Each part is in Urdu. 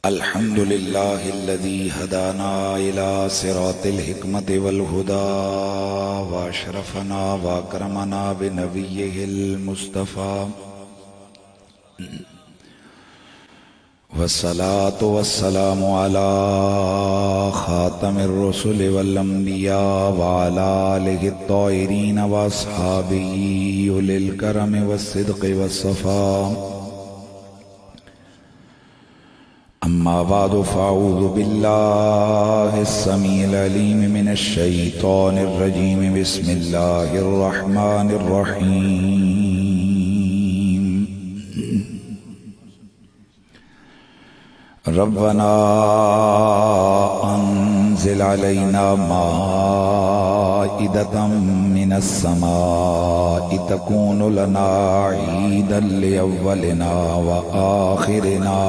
الحمد لله الذي هدانا إلى صراط الحكمة والهدى وأشرفنا وأكرمنا بنبيه المصطفى والصلاة والسلام على خاتم الرسل والأنبياء وعلى آله الطاهرين وأصحابه أولي الكرم والصدق والصفاء. أما بعد فأعوذ بالله السميع العليم من الشيطان الرجيم. بسم الله الرحمن الرحيم. ربنا أنزل علينا مائدة من السماء تكون لنا عيدا لأولنا وآخرنا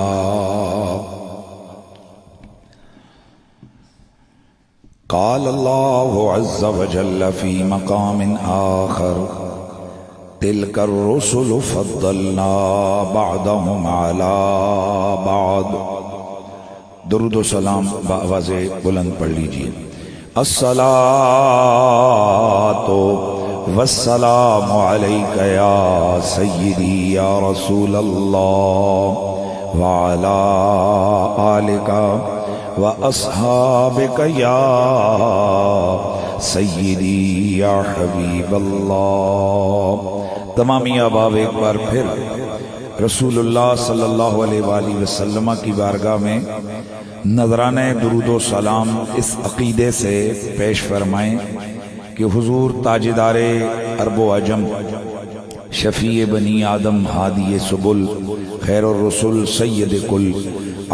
قال الله عز وجل في مقام آخر تلك الرسل فضلنا بعضهم على بعض. درود و سلام بآواز بلند پڑھ لیجئے. الصلاۃ والسلام علیک یا سیدی یا رسول اللہ وعلی آلک واصحابک یا سیدی یا حبیب اللہ. تمامی احباب ایک بار پھر رسول اللہ صلی اللہ علیہ وآلہ وسلم کی بارگاہ میں نذرانہ درود و سلام اس عقیدے سے پیش فرمائیں کہ حضور تاجدار عرب و عجم، شفیع بنی آدم، ہادی سبل، خیر الرسل، سید کل،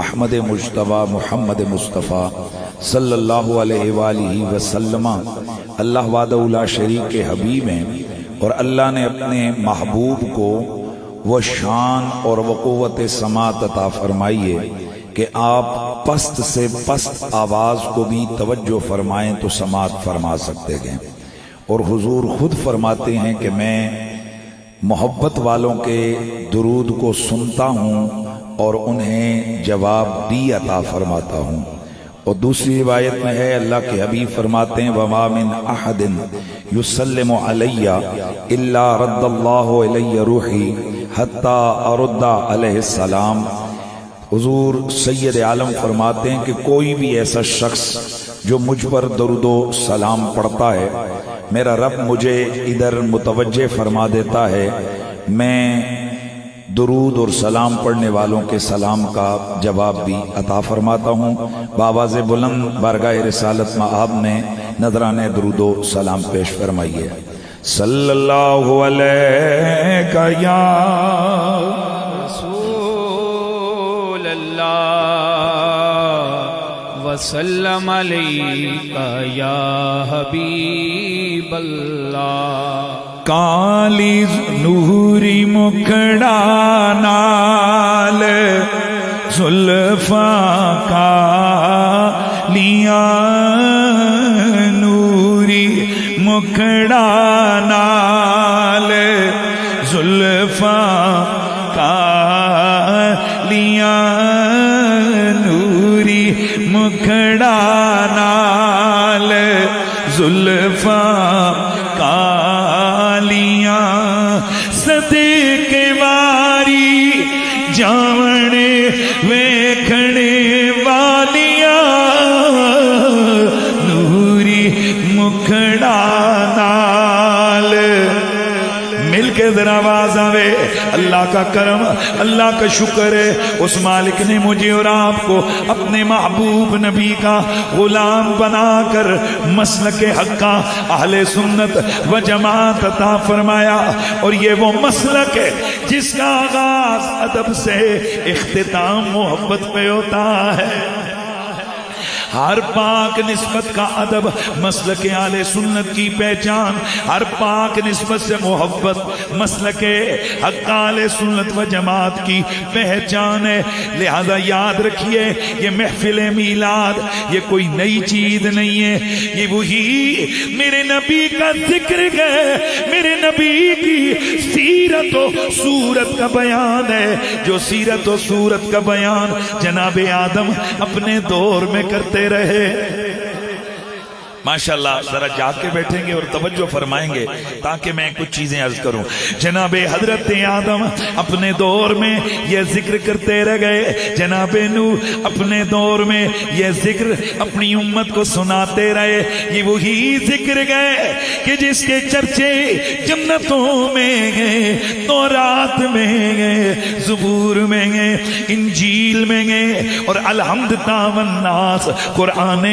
احمد مجتبی محمد مصطفیٰ صلی اللہ علیہ وآلہ وسلم اللہ وحدہ لا شریک کے حبیب ہیں، اور اللہ نے اپنے محبوب کو وہ شان اور وہ قوت سماعت عطا فرمائی ہے کہ آپ پست سے پست آواز کو بھی توجہ فرمائیں تو سماعت فرما سکتے ہیں. اور حضور خود فرماتے ہیں کہ میں محبت والوں کے درود کو سنتا ہوں اور انہیں جواب بھی عطا فرماتا ہوں. اور دوسری روایت میں ہے اللہ کے حبیب فرماتے ہیں وَمَا مِنْ أَحَدٍ يُسَلِّمُ عَلَيَّ إِلَّا رَدَّ اللَّهُ إِلَيَّ رُوحِي حَتَّى أَرُدَّ عَلَيْهِ السَّلَامِ. حضور سید عالم فرماتے ہیں کہ کوئی بھی ایسا شخص جو مجھ پر درود و سلام پڑھتا ہے، میرا رب مجھے ادھر متوجہ فرما دیتا ہے، میں درود اور سلام پڑھنے والوں کے سلام کا جواب بھی عطا فرماتا ہوں. بآواز بلند بارگاہ رسالت میں آپ نے نذرانہ درود و سلام پیش فرمائیے. صلی اللہ علیہ یا رسول اللہ وسلم علیک یا حبیب اللہ. کالی نوری مکھڑا نال زلفاں کالیاں نوری مکھڑا نال زلفاں کالیاں نوری مکھڑا نال زلفاں کالیاں صدقے واری جاونے ویکھنے والیاں نوری مکھڑا نال. مل کے ذرا آواز آوے اللہ کا کرم، اللہ کا شکر ہے اس مالک نے مجھے اور آپ کو اپنے محبوب نبی کا غلام بنا کر مسلک حقہ اہل سنت و جماعت عطا فرمایا. اور یہ وہ مسلک ہے جس کا آغاز ادب سے، اختتام محبت پہ ہوتا ہے. ہر پاک نسبت کا ادب مسلک آل سنت کی پہچان، ہر پاک نسبت سے محبت مسلک حق آل سنت و جماعت کی پہچان ہے۔ لہذا یاد رکھیے یہ محفل میلاد یہ کوئی نئی چیز نہیں ہے، یہ وہی میرے نبی کا ذکر ہے، میرے نبی کی سیرت و صورت کا بیان ہے، جو سیرت و صورت کا بیان جناب آدم اپنے دور میں کرتے رہے۔ ماشاءاللہ ذرا جاگ کے بیٹھیں گے اور توجہ فرمائیں گے تاکہ میں کچھ چیزیں عرض کروں۔ جناب حضرت آدم اپنے دور میں یہ ذکر کرتے رہ گئے، جناب نوح اپنے دور میں یہ ذکر اپنی امت کو سناتے رہے۔ یہ وہی ذکر گئے کہ جس کے چرچے جنتوں میں گئے، تورات میں گئے، زبور میں گئے، انجیل میں گئے اور الحمد والناس قرآن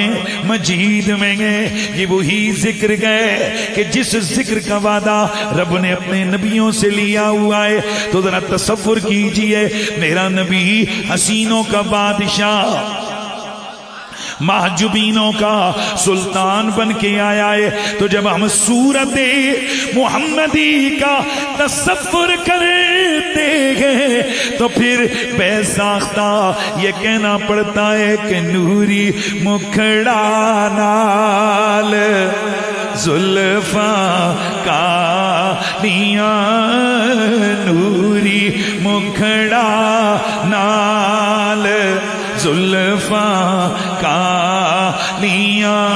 مجید میں گئے۔ یہ وہی ذکر گئے کہ جس ذکر کا وعدہ رب نے اپنے نبیوں سے لیا ہوا ہے۔ تو ذرا تصور کیجئے میرا نبی حسینوں کا بادشاہ، محجوبینوں کا سلطان بن کے آیا ہے، تو جب ہم صورت محمدی کا تصور کرتے ہیں تو پھر بے ساختہ یہ کہنا پڑتا ہے کہ نوری مکھڑا نال زلفاں کالیاں، نوری مکھڑا نال زلفاں کالیاں،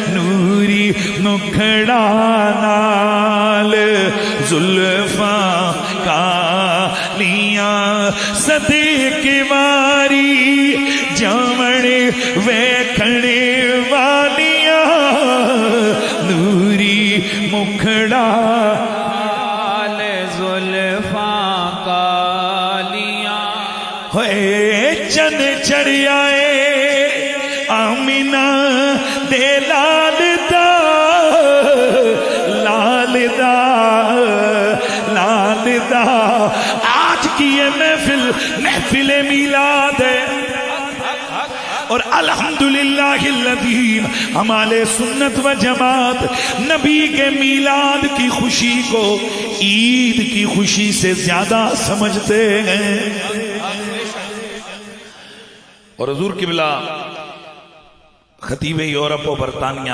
نوری مکھڑا نال زلفاں کالیاں، صدیق واری جامڑے ویکھنے والیاں، نوری مکھڑا نال زلفاں کالیاں، ہوئے چن چڑھ آئے آمینہ دے لال دا، لال دا، لال دا۔ آج کی یہ محفل میلاد ہے اور الحمدللہ الذی ہمارے سنت و جماعت نبی کے میلاد کی خوشی کو عید کی خوشی سے زیادہ سمجھتے ہیں۔ اور حضور قبلہ خطیب یورپ و برطانیہ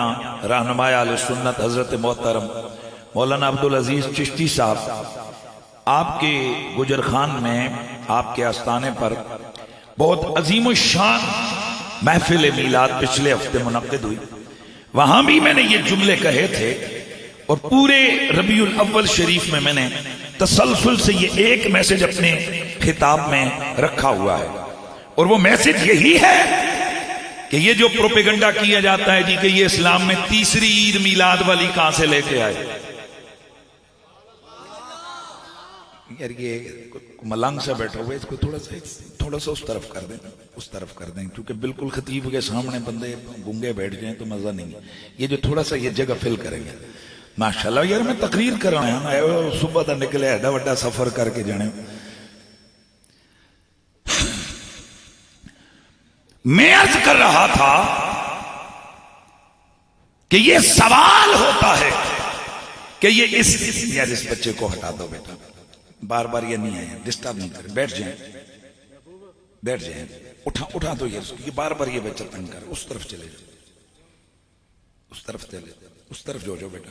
رہنمائے اہل سنت حضرت محترم مولانا عبدالعزیز چشتی صاحب آپ کے گجر خان میں آپ کے آستانے پر بہت عظیم الشان محفل میلاد پچھلے ہفتے منعقد ہوئی۔ وہاں بھی میں نے یہ جملے کہے تھے اور پورے ربیع الاول شریف میں نے تسلسل سے یہ ایک میسج اپنے خطاب میں رکھا ہوا ہے، اور وہ میسج یہی ہے کہ یہ جو پروپیگنڈا کیا جاتا ہے جی کہ یہ اسلام میں تیسری عید میلاد والی کہاں سے لے کے آئے، یار یہ ملنگ سے بیٹھا ہوئے، اس کو تھوڑا سا اس طرف کر دیں، اس طرف کر دیں، کیونکہ بالکل خطیب کے سامنے بندے گونگے بیٹھ جائیں تو مزہ نہیں ہے، یہ جو تھوڑا سا یہ جگہ فل کریں گے۔ ماشاءاللہ یار میں تقریر کر رہا ہوں، صبح دا نکلے ایڈا وڈا سفر کر کے جانے۔ میں عرض کر رہا تھا کہ یہ سوال ہوتا ہے کہ یہ اس بچے کو ہٹا دو بیٹا، بار بار یہ نہیں آئے، ڈسٹرب نہیں کرے، بیٹھ جائیں بیٹھ جائیں، اٹھا دو یہ بار بار یہ بچہ تنگ کر، اس طرف چلے جائے، اس طرف چلے، اس طرف جو بیٹا،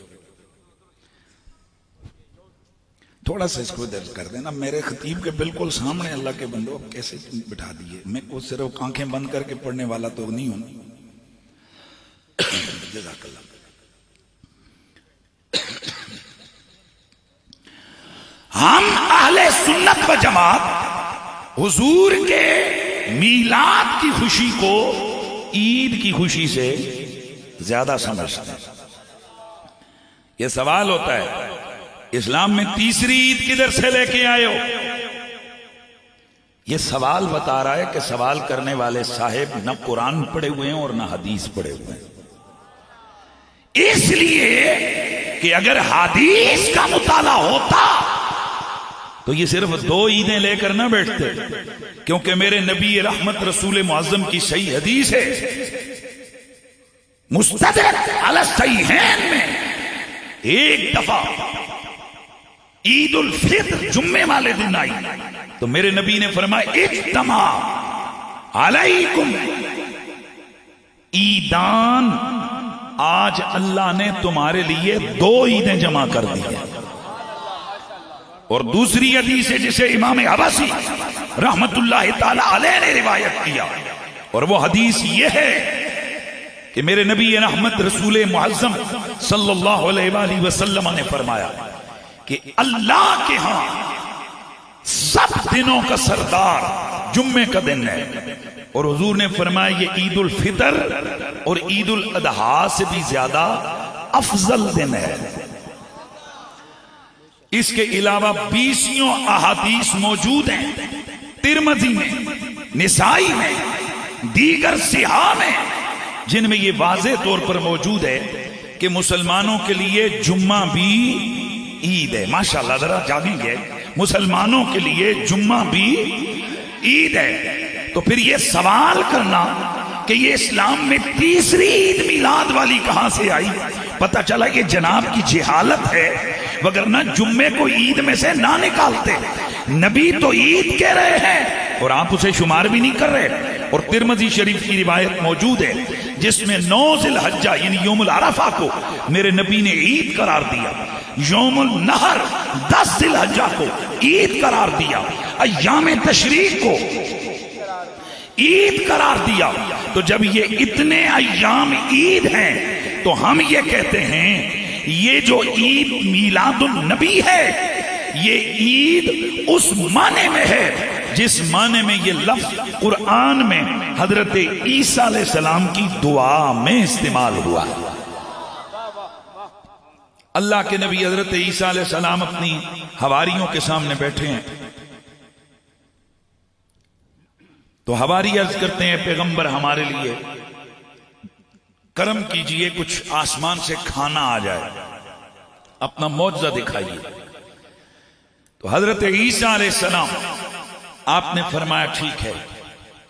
تھوڑا سا اس کو درج کر دینا۔ میرے خطیب کے بالکل سامنے اللہ کے بندو کیسے بٹھا دیے، میں کو صرف آنکھیں بند کر کے پڑھنے والا تو نہیں ہوں۔ جزاک اللہ۔ ہم اہل سنت و جماعت حضور کے میلاد کی خوشی کو عید کی خوشی سے زیادہ سمجھتے ہیں۔ یہ سوال ہوتا ہے اسلام میں تیسری عید کدھر سے لے کے آئے ہو؟ یہ سوال بتا رہا ہے کہ سوال کرنے والے صاحب نہ قرآن پڑھے ہوئے ہیں اور نہ حدیث پڑھے ہوئے ہیں، اس لیے کہ اگر حدیث کا مطالعہ ہوتا تو یہ صرف 2 عیدیں لے کر نہ بیٹھتے، کیونکہ میرے نبی رحمت رسول معظم کی صحیح حدیث ہے، مستدرک علی الصحیحین میں ایک دفعہ عید الفطر جمعے والے دن آئی تو میرے نبی نے فرمایا اجتمع علیکم عیدان، آج اللہ نے تمہارے لیے 2 عیدیں جمع کر دی ہیں۔ اور دوسری حدیث ہے جسے امام حبشی رحمت اللہ تعالی علیہ نے روایت کیا، اور وہ حدیث یہ ہے کہ میرے نبی رحمت رسول معظم صلی اللہ علیہ وآلہ وسلم نے فرمایا کہ اللہ کے ہاں سب دنوں کا سردار جمعے کا دن ہے، اور حضور نے فرمایا یہ عید الفطر اور عید الاضحیٰ سے بھی زیادہ افضل دن ہے۔ اس کے علاوہ 20 احادیث موجود ہیں ترمذی میں، نسائی میں، دیگر صحاح میں، جن میں یہ واضح طور پر موجود ہے کہ مسلمانوں کے لیے جمعہ بھی عید ہے۔ ماشاءاللہ ذرا جانیں گے، مسلمانوں کے لیے جمعہ بھی عید ہے۔ تو پھر یہ سوال کرنا کہ یہ اسلام میں تیسری عید میلاد والی کہاں سے آئی، پتہ چلا یہ جناب کی جہالت ہے، وگرنہ جمعے کو عید میں سے نہ نکالتے۔ نبی تو عید کہہ رہے ہیں اور آپ اسے شمار بھی نہیں کر رہے۔ اور ترمذی شریف کی روایت موجود ہے جس میں 9 ذی الحجہ یعنی یوم العرفہ کو میرے نبی نے عید قرار دیا، یوم النحر 10 ذی الحجہ کو عید قرار دیا، ایام تشریق کو عید قرار دیا۔ تو جب یہ اتنے ایام عید ہیں تو ہم یہ کہتے ہیں یہ جو عید میلاد النبی ہے یہ عید اس معنی میں ہے جس معنی میں یہ لفظ قرآن میں حضرت عیسیٰ علیہ السلام کی دعا میں استعمال ہوا ہے۔ اللہ کے نبی حضرت عیسیٰ علیہ السلام اپنی حواریوں کے سامنے بیٹھے ہیں تو حواری عرض کرتے ہیں پیغمبر ہمارے لیے کرم کیجئے، کچھ آسمان سے کھانا آ جائے، اپنا معجزہ دکھائیے۔ تو حضرت عیسیٰ علیہ السلام آپ نے فرمایا ٹھیک ہے،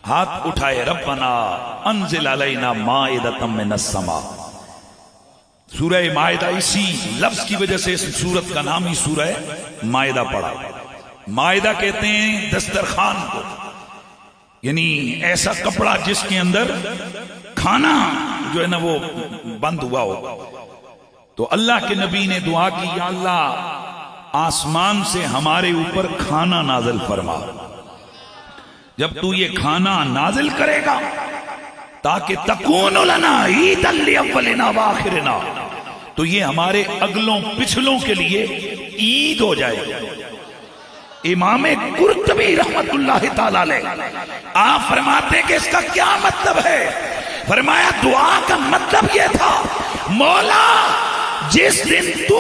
ہاتھ اٹھائے، ربنا انزل علینا مائدۃ من السماء۔ سورہ مائدہ اسی لفظ کی وجہ سے اس سورت کا نام ہی سورہ مائدہ پڑا۔ مائدہ کہتے ہیں دسترخوان کو، یعنی ایسا کپڑا جس کے اندر کھانا جو ہے نا وہ بند ہوا ہو۔ تو اللہ کے نبی نے دعا کی، یا اللہ آسمان سے ہمارے اوپر کھانا نازل فرما، جب تو یہ کھانا نازل کرے گا تاکہ تکون لنا عیدا لاولنا وآخرنا، تو یہ ہمارے اگلوں پچھلوں کے لیے عید ہو جائے گا۔ امام قرطبی رحمت اللہ تعالی علیہ آپ فرماتے کہ اس کا کیا مطلب ہے؟ فرمایا دعا کا مطلب یہ تھا، مولا جس دن تو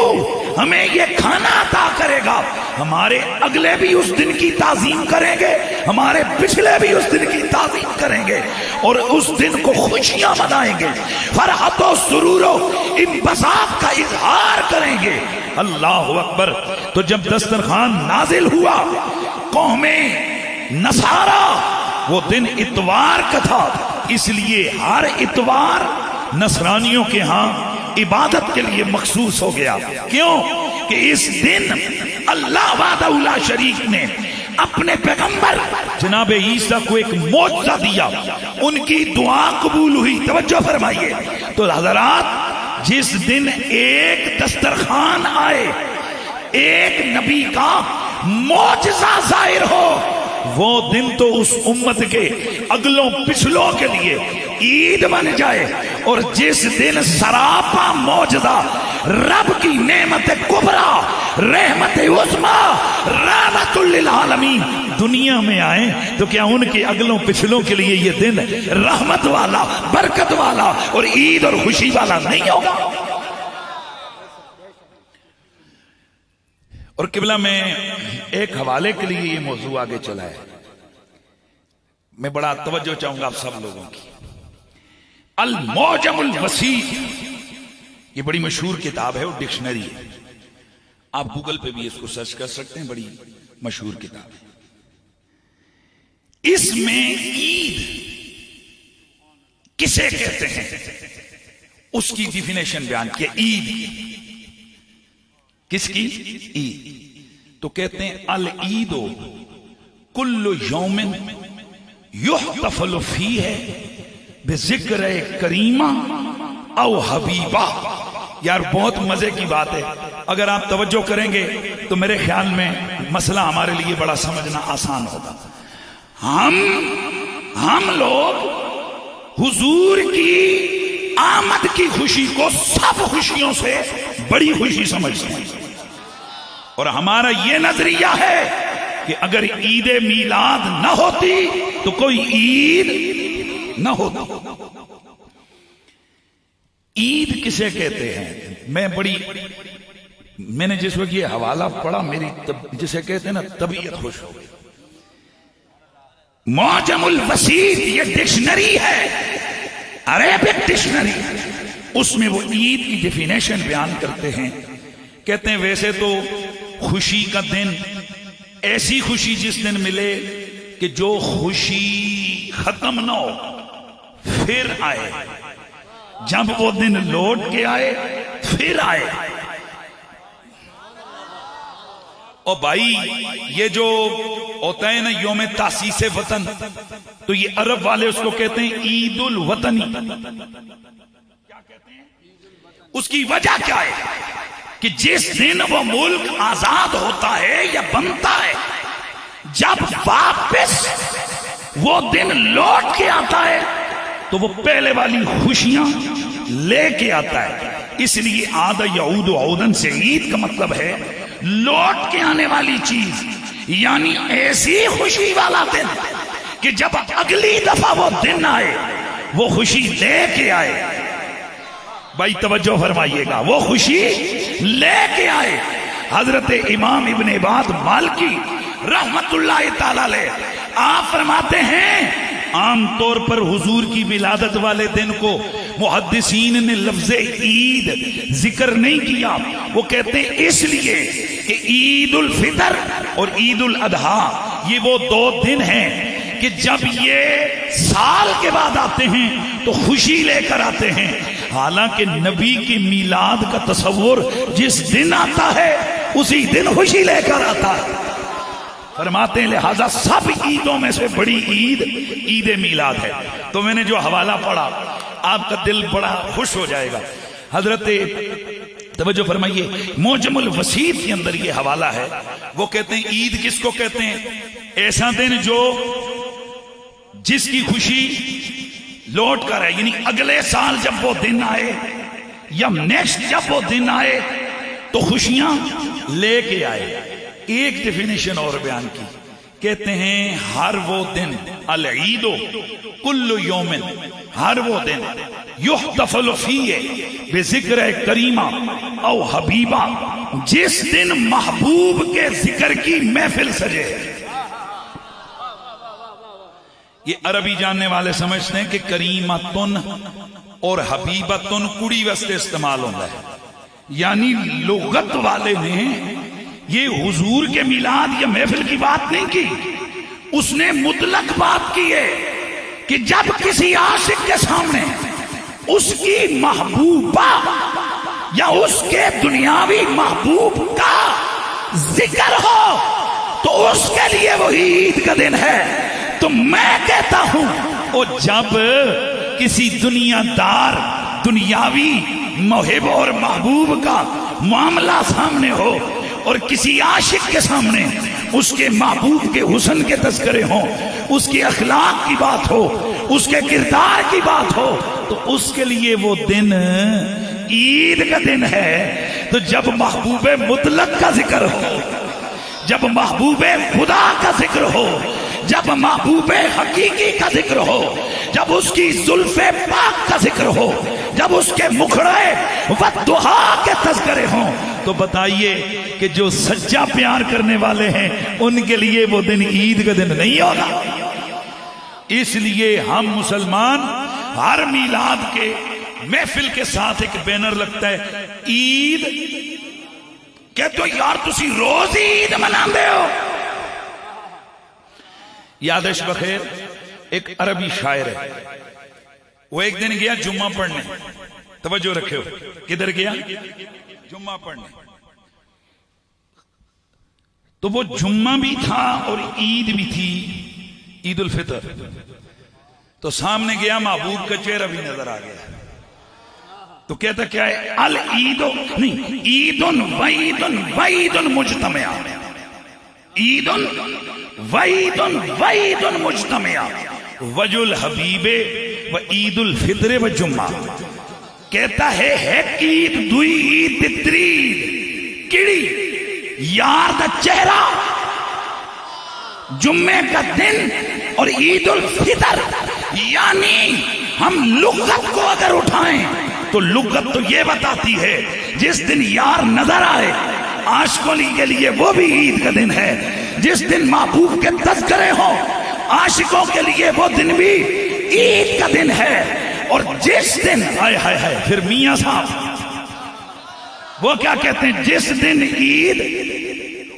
ہمیں یہ کھانا عطا کرے گا ہمارے اگلے بھی اس دن کی تعظیم کریں گے، ہمارے پچھلے بھی اس دن کی تعظیم کریں گے، اور اس دن کو خوشیاں منائیں گے، فرحت و سرور و انبساط کا اظہار کریں گے۔ اللہ اکبر۔ تو جب دسترخوان نازل ہوا، قوم نصارا وہ دن اتوار کا تھا، اس لیے ہر اتوار نصرانیوں کے ہاں عبادت کے لیے مخصوص ہو گیا۔ کیوں کہ اس دن اللہ وحدہ لا شریک نے اپنے پیغمبر جناب عیسیٰ کو ایک معجزہ دیا، ان کی دعا قبول ہوئی۔ توجہ فرمائیے۔ تو حضرات جس دن ایک دسترخوان آئے، ایک نبی کا معجزہ ظاہر ہو، وہ دن تو اس امت کے اگلوں پچھلوں کے لیے عید بن جائے، اور جس دن سراپا معجزہ رب کی نعمت کبریٰ، رحمت عظمیٰ، رحمت للعالمین دنیا میں آئیں، تو کیا ان کے اگلوں پچھلوں کے لیے یہ دن رحمت والا، برکت والا اور عید اور خوشی والا نہیں ہوگا؟ اور قبلہ میں ایک حوالے کے لیے یہ موضوع آگے چلا ہے، میں بڑا توجہ چاہوں گا آپ سب لوگوں کی۔ المعجم الوسیع، یہ بڑی مشہور کتاب ہے اور ڈکشنری ہے، آپ گوگل پہ بھی اس کو سرچ کر سکتے ہیں، بڑی مشہور کتاب ہے. اس میں عید کسے کہتے ہیں اس کی ڈیفینیشن بیان کی. عید کس کی؟ عید. تو کہتے ہیں العید کل یوم یحتفل فیہ بذکر کریمہ او حبیبہ. یار بہت مزے کی بات ہے، اگر آپ توجہ کریں گے تو میرے خیال میں مسئلہ ہمارے لیے بڑا سمجھنا آسان ہوگا. ہم لوگ حضور کی آمد کی خوشی کو سب خوشیوں سے بڑی خوشی سمجھتے ہیں، اور ہمارا یہ نظریہ ہے کہ اگر عید میلاد نہ ہوتی تو کوئی عید نہ ہوتی. عید کسے کہتے ہیں؟ میں نے جس وقت یہ حوالہ پڑھا میری جسے کہتے ہیں نا طبیعت خوش ہو گئی. معجم الوسیط یہ ڈکشنری ہے، عربک ڈکشنری، اس میں وہ عید کی ڈیفینیشن بیان کرتے ہیں. کہتے ہیں ویسے تو خوشی کا دن ایسی خوشی جس دن ملے کہ جو خوشی ختم نہ ہو پھر آئے، جب وہ دن لوٹ کے آئے پھر آئے. اور بھائی یہ جو ہوتا ہے نا یوم تاسیس وطن، تو یہ عرب والے اس کو کہتے ہیں عید الوطنی. اس کی وجہ کیا ہے کہ جس دن وہ ملک آزاد ہوتا ہے یا بنتا ہے، جب واپس وہ دن لوٹ کے آتا ہے تو وہ پہلے والی خوشیاں لے کے آتا ہے. اس لیے عاد یعود عودن سے عید کا مطلب ہے لوٹ کے آنے والی چیز، یعنی ایسی خوشی والا دن کہ جب اگلی دفعہ وہ دن آئے وہ خوشی لے کے آئے. بھائی توجہ فرمائیے گا، وہ خوشی لے کے آئے. حضرت امام ابن عباد مالکی رحمت اللہ تعالی علیہ آپ فرماتے ہیں عام طور پر حضور کی ولادت والے دن کو محدثین نے لفظ عید ذکر نہیں کیا. وہ کہتے ہیں اس لیے کہ عید الفطر اور عید الاضحیٰ یہ وہ دو دن ہیں کہ جب یہ سال کے بعد آتے ہیں تو خوشی لے کر آتے ہیں. حالانکہ نبی کی میلاد کا تصور جس دن آتا ہے اسی دن خوشی لے کر آتا ہے. فرماتے ہیں لہذا سب عیدوں میں سے بڑی عید عید میلاد ہے. تو میں نے جو حوالہ پڑھا آپ کا دل بڑا خوش ہو جائے گا. حضرت توجہ فرمائیے معجم الوسیط کے اندر یہ حوالہ ہے. وہ کہتے ہیں عید کس کو کہتے ہیں؟ ایسا دن جو جس کی خوشی لوٹ کر ہے، یعنی اگلے سال جب وہ دن آئے یا نیکسٹ جب وہ دن آئے تو خوشیاں لے کے آئے. ایک ڈیفینیشن اور بیان کی، کہتے ہیں ہر وہ دن العید کل یوم، ہر وہ دن یحتفل فیہ بذکر کریمہ او حبیبہ، جس دن محبوب کے ذکر کی محفل سجے. یہ عربی جاننے والے سمجھتے ہیں کہ کریمتن اور حبیبتن کڑی واسطے استعمال ہوتا ہے، یعنی لغت والے نے یہ حضور کے میلاد یا محفل کی بات نہیں کی، اس نے مطلق بات کی ہے کہ جب کسی عاشق کے سامنے اس کی محبوبہ یا اس کے دنیاوی محبوب کا ذکر ہو تو اس کے لیے وہی عید کا دن ہے. تو میں کہتا ہوں اور جب کسی دنیا دار دنیاوی محب اور محبوب کا معاملہ سامنے ہو اور کسی عاشق کے سامنے اس کے محبوب کے حسن کے تذکرے ہوں، اس کے اخلاق کی بات ہو، اس کے کردار کی بات ہو، تو اس کے لیے وہ دن عید کا دن ہے. تو جب محبوب مطلق کا ذکر ہو، جب محبوب خدا کا ذکر ہو، جب محبوب حقیقی کا ذکر ہو، جب اس کی زلف پاک کا ذکر ہو، جب اس کے مکھڑے والضحیٰ کے تذکرے ہوں، تو بتائیے کہ جو سچا پیار کرنے والے ہیں ان کے لیے وہ دن عید کا دن نہیں ہوگا. اس لیے ہم مسلمان ہر میلاد کے محفل کے ساتھ ایک بینر لگتا ہے عید. کہ تو یار تسی روز عید مناندے ہو، یادش بخیر ایک عربی شاعر ہے، وہ ایک دن گیا جمعہ پڑھنے، توجہ رکھے ہو، کدھر گیا؟ جمعہ پڑھنے۔ تو وہ جمعہ بھی تھا اور عید بھی تھی، عید الفطر۔ تو سامنے گیا، محبوب کا چہرہ بھی نظر آ گیا، تو کہتا کیا ہے؟ العید نہیں، عید وعید وعید مجتمع، عید وعید وعید مجتمع، وجہ الحبیب و عید الفطر و جمعہ۔ کہتا ہے عید دوئی عید ترید کیڑی یار دا چہرہ، جمعے کا دن اور عید الفطر۔ یعنی ہم لغت کو اگر اٹھائیں تو لغت تو یہ بتاتی ہے جس دن یار نظر آئے عاشقوں کے لیے وہ بھی عید کا دن ہے، جس دن محبوب کے تذکرے ہوں عاشقوں کے لیے وہ دن بھی عید کا دن ہے۔ اور جس دن ہائے ہائے ہائے، پھر میاں صاحب وہ کیا کہتے ہیں؟ جس دن عید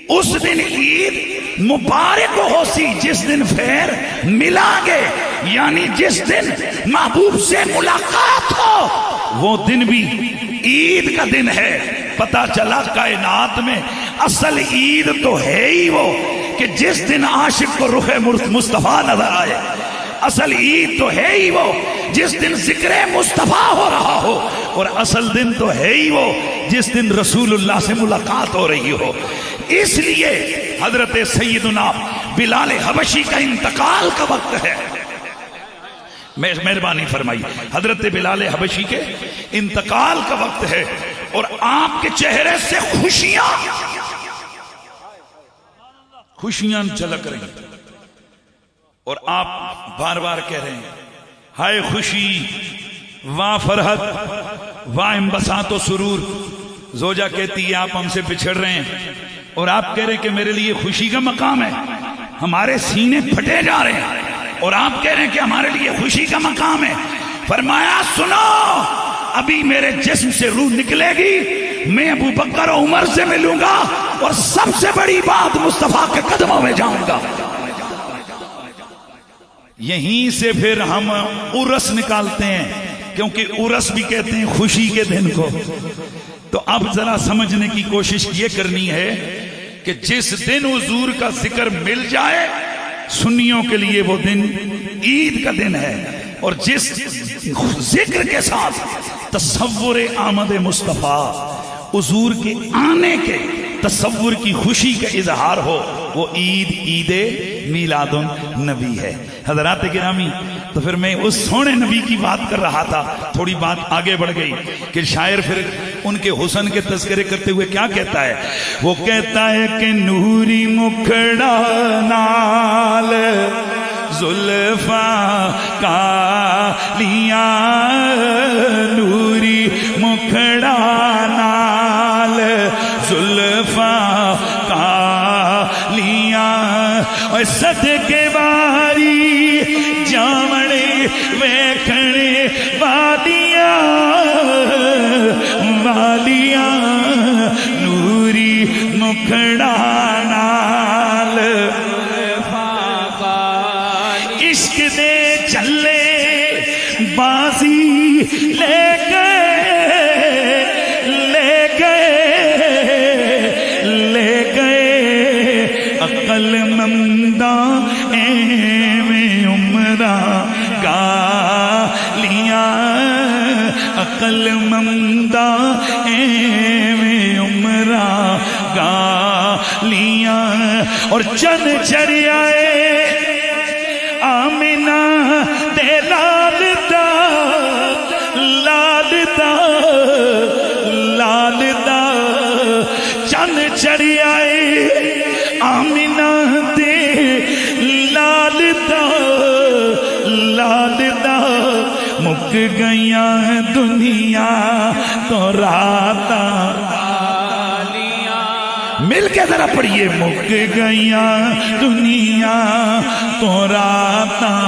اس دن عید مبارک ہو سی، جس دن پھر ملا گے، یعنی جس دن محبوب سے ملاقات ہو وہ دن بھی عید کا دن ہے۔ پتا چلا کائنات میں اصل عید تو ہے ہی وہ کہ جس دن عاشق کو رخ مصطفیٰ نظر آئے، اصل عید تو ہے ہی وہ جس دن ذکر مصطفیٰ ہو رہا ہو، اور اصل دن تو ہے ہی وہ جس دن رسول اللہ سے ملاقات ہو رہی ہو۔ اس لیے حضرت سیدنا بلال حبشی کا انتقال کا وقت ہے، مہربانی فرمائی، حضرت بلال حبشی کے انتقال کا وقت ہے، اور آپ کے چہرے سے خوشیاں جھلک رہی ہیں، اور آپ بار بار کہہ رہے ہیں ہائے خوشی واہ فرحت واہ انبساط و سرور۔ زوجہ کہتی ہے آپ ہم سے بچھڑ رہے ہیں اور آپ کہہ رہے ہیں کہ میرے لیے خوشی کا مقام ہے، ہمارے سینے پھٹے جا رہے ہیں اور آپ کہہ رہے ہیں کہ ہمارے لیے خوشی کا مقام ہے۔ فرمایا سنو، ابھی میرے جسم سے روح نکلے گی، میں ابو بکر و عمر سے ملوں گا، اور سب سے بڑی بات مصطفیٰ کے قدموں میں جاؤں گا۔ یہیں سے پھر ہم عرس نکالتے ہیں، کیونکہ عرس بھی کہتے ہیں خوشی کے دن کو۔ تو اب ذرا سمجھنے کی کوشش یہ کرنی ہے کہ جس دن حضور کا ذکر مل جائے سنیوں کے لیے وہ دن عید کا دن ہے، اور جس ذکر کے ساتھ تصور آمد مصطفیٰ، حضور کے آنے کے تصور کی خوشی کا اظہار ہو، وہ عید میلاد النبی ہے۔ حضرات گرامی، تو پھر میں اس سونے نبی کی بات کر رہا تھا، تھوڑی بات آگے بڑھ گئی کہ شاعر پھر ان کے حسن کے تذکرے کرتے ہوئے کیا کہتا ہے؟ وہ کہتا ہے کہ نوری مکھڑا نال زلفاں کالیاں، نوری مکھڑا نال زلفاں کالیاں، اور صدقے باری جامڑے ویکھنے والیاں والیاں، نوری مکھڑا نال عشق دے چلے بازی لے گئے عقل منداں ایویں عمراں گالیاں، عقل منداں ایویں عمراں گالیاں، اور چند چڑھائے آمنہ دے لال دا چند چڑھائے آمنہ دے لال دا، مک گئیاں دنیا تو راتاں، مل کے ذرا پڑھیے، مک گئیاں دنیا تو راتاں،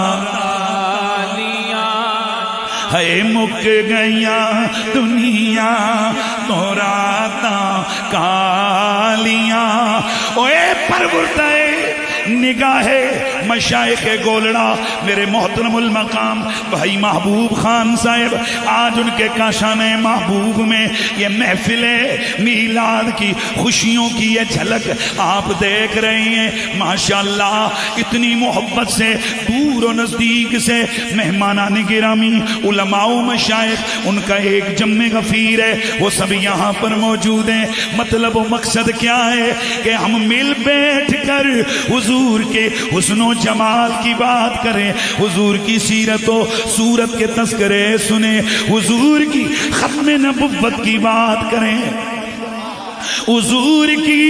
ہے مک گئیاں دنیا تو راتاں کالیاں، اوے پروردے نگاہ مشائخ گولڑا میرے محترم المقام بھائی محبوب خان صاحب، آج ان کے کاشان محبوب میں یہ محفل میلاد کی خوشیوں کی یہ جھلک آپ دیکھ رہے ہیں۔ ماشاءاللہ اتنی محبت سے دور و نزدیک سے مہمانان گرامی، علماء و مشائخ، ان کا ایک جم غفیر ہے، وہ سب یہاں پر موجود ہیں۔ مطلب و مقصد کیا ہے کہ ہم مل بیٹھ کر حضور کے حسن و جمال کی بات کریں، حضور کی سیرت و صورت کے تذکرے سنیں، حضور کی ختم نبوت کی بات کریں، حضور کی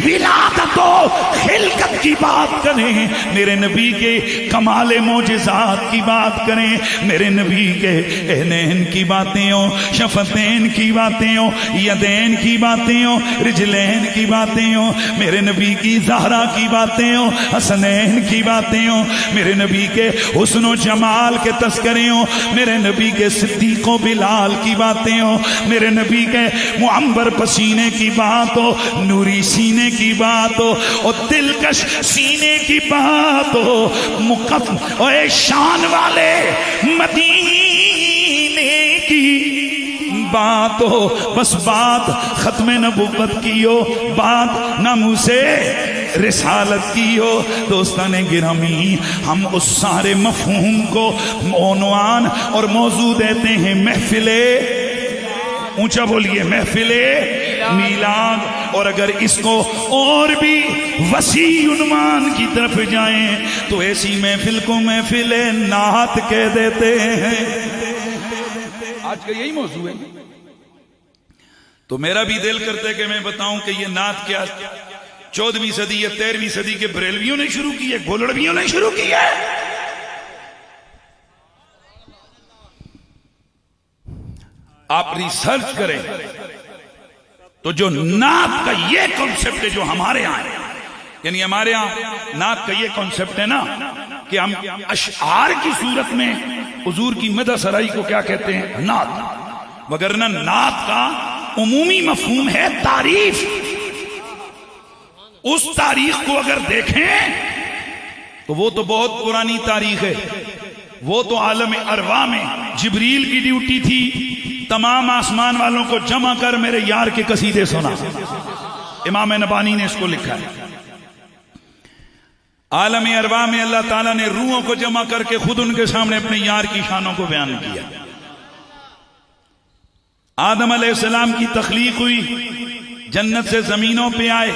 ولادت و خلقت کی بات کریں، میرے نبی کے کمال معجزات کی بات کریں، میرے نبی کے عینین کی باتیں ہوں، شفتین کی باتیں ہوں، یدین کی باتیں ہوں، رجلین کی باتیں ہوں، میرے نبی کی زہرا کی باتیں ہوں، حسنین کی باتیں ہوں، میرے نبی کے حسن و جمال کے تذکرے ہوں، میرے نبی کے صدیق و بلال کی باتیں ہوں، میرے نبی کے معمبر پسینے کی بات ہو، نوری سینے کی بات ہو، اور دلکش سینے کی بات ہو، مقدم اور شان والے مدینے کی بات ہو، بس بات ختم نبوت کی ہو، بات ناموس رسالت کی ہو۔ دوستان گرامی، ہم اس سارے مفہوم کو عنوان اور موضوع دیتے ہیں محفل، اونچا بولیے، محفل میلاد۔ اور اگر اس کو اور بھی وسیع عنوان کی طرف جائیں تو ایسی محفل کو محفل نعت کہہ دیتے ہیں۔ آج کا یہی موضوع ہے، تو میرا بھی دل کرتا ہے کہ میں بتاؤں کہ یہ نعت کیا 14ویں صدی یا 13ویں صدی کے بریلویوں نے شروع کی ہے، گولڑویوں نے شروع کی ہے۔ آپ ریسرچ کریں تو جو نعت کا یہ کنسپٹ ہے جو ہمارے یہاں ہے، یعنی ہمارے یہاں نعت کا یہ کنسپٹ ہے نا کہ ہم اشعار کی صورت میں حضور کی مدح سرائی کو کیا کہتے ہیں؟ نعت۔ وگرنہ نعت کا عمومی مفہوم ہے تعریف۔ اس تاریخ کو اگر دیکھیں تو وہ تو بہت پرانی تاریخ ہے، وہ تو عالم ارواح میں جبریل کی ڈیوٹی تھی تمام آسمان والوں کو جمع کر میرے یار کے قصیدے سنا۔ امام نبانی نے اس کو لکھا ہے۔ عالم ارواح میں اللہ تعالیٰ نے روحوں کو جمع کر کے خود ان کے سامنے اپنے یار کی شانوں کو بیان کیا۔ آدم علیہ السلام کی تخلیق ہوئی، جنت سے زمینوں پہ آئے،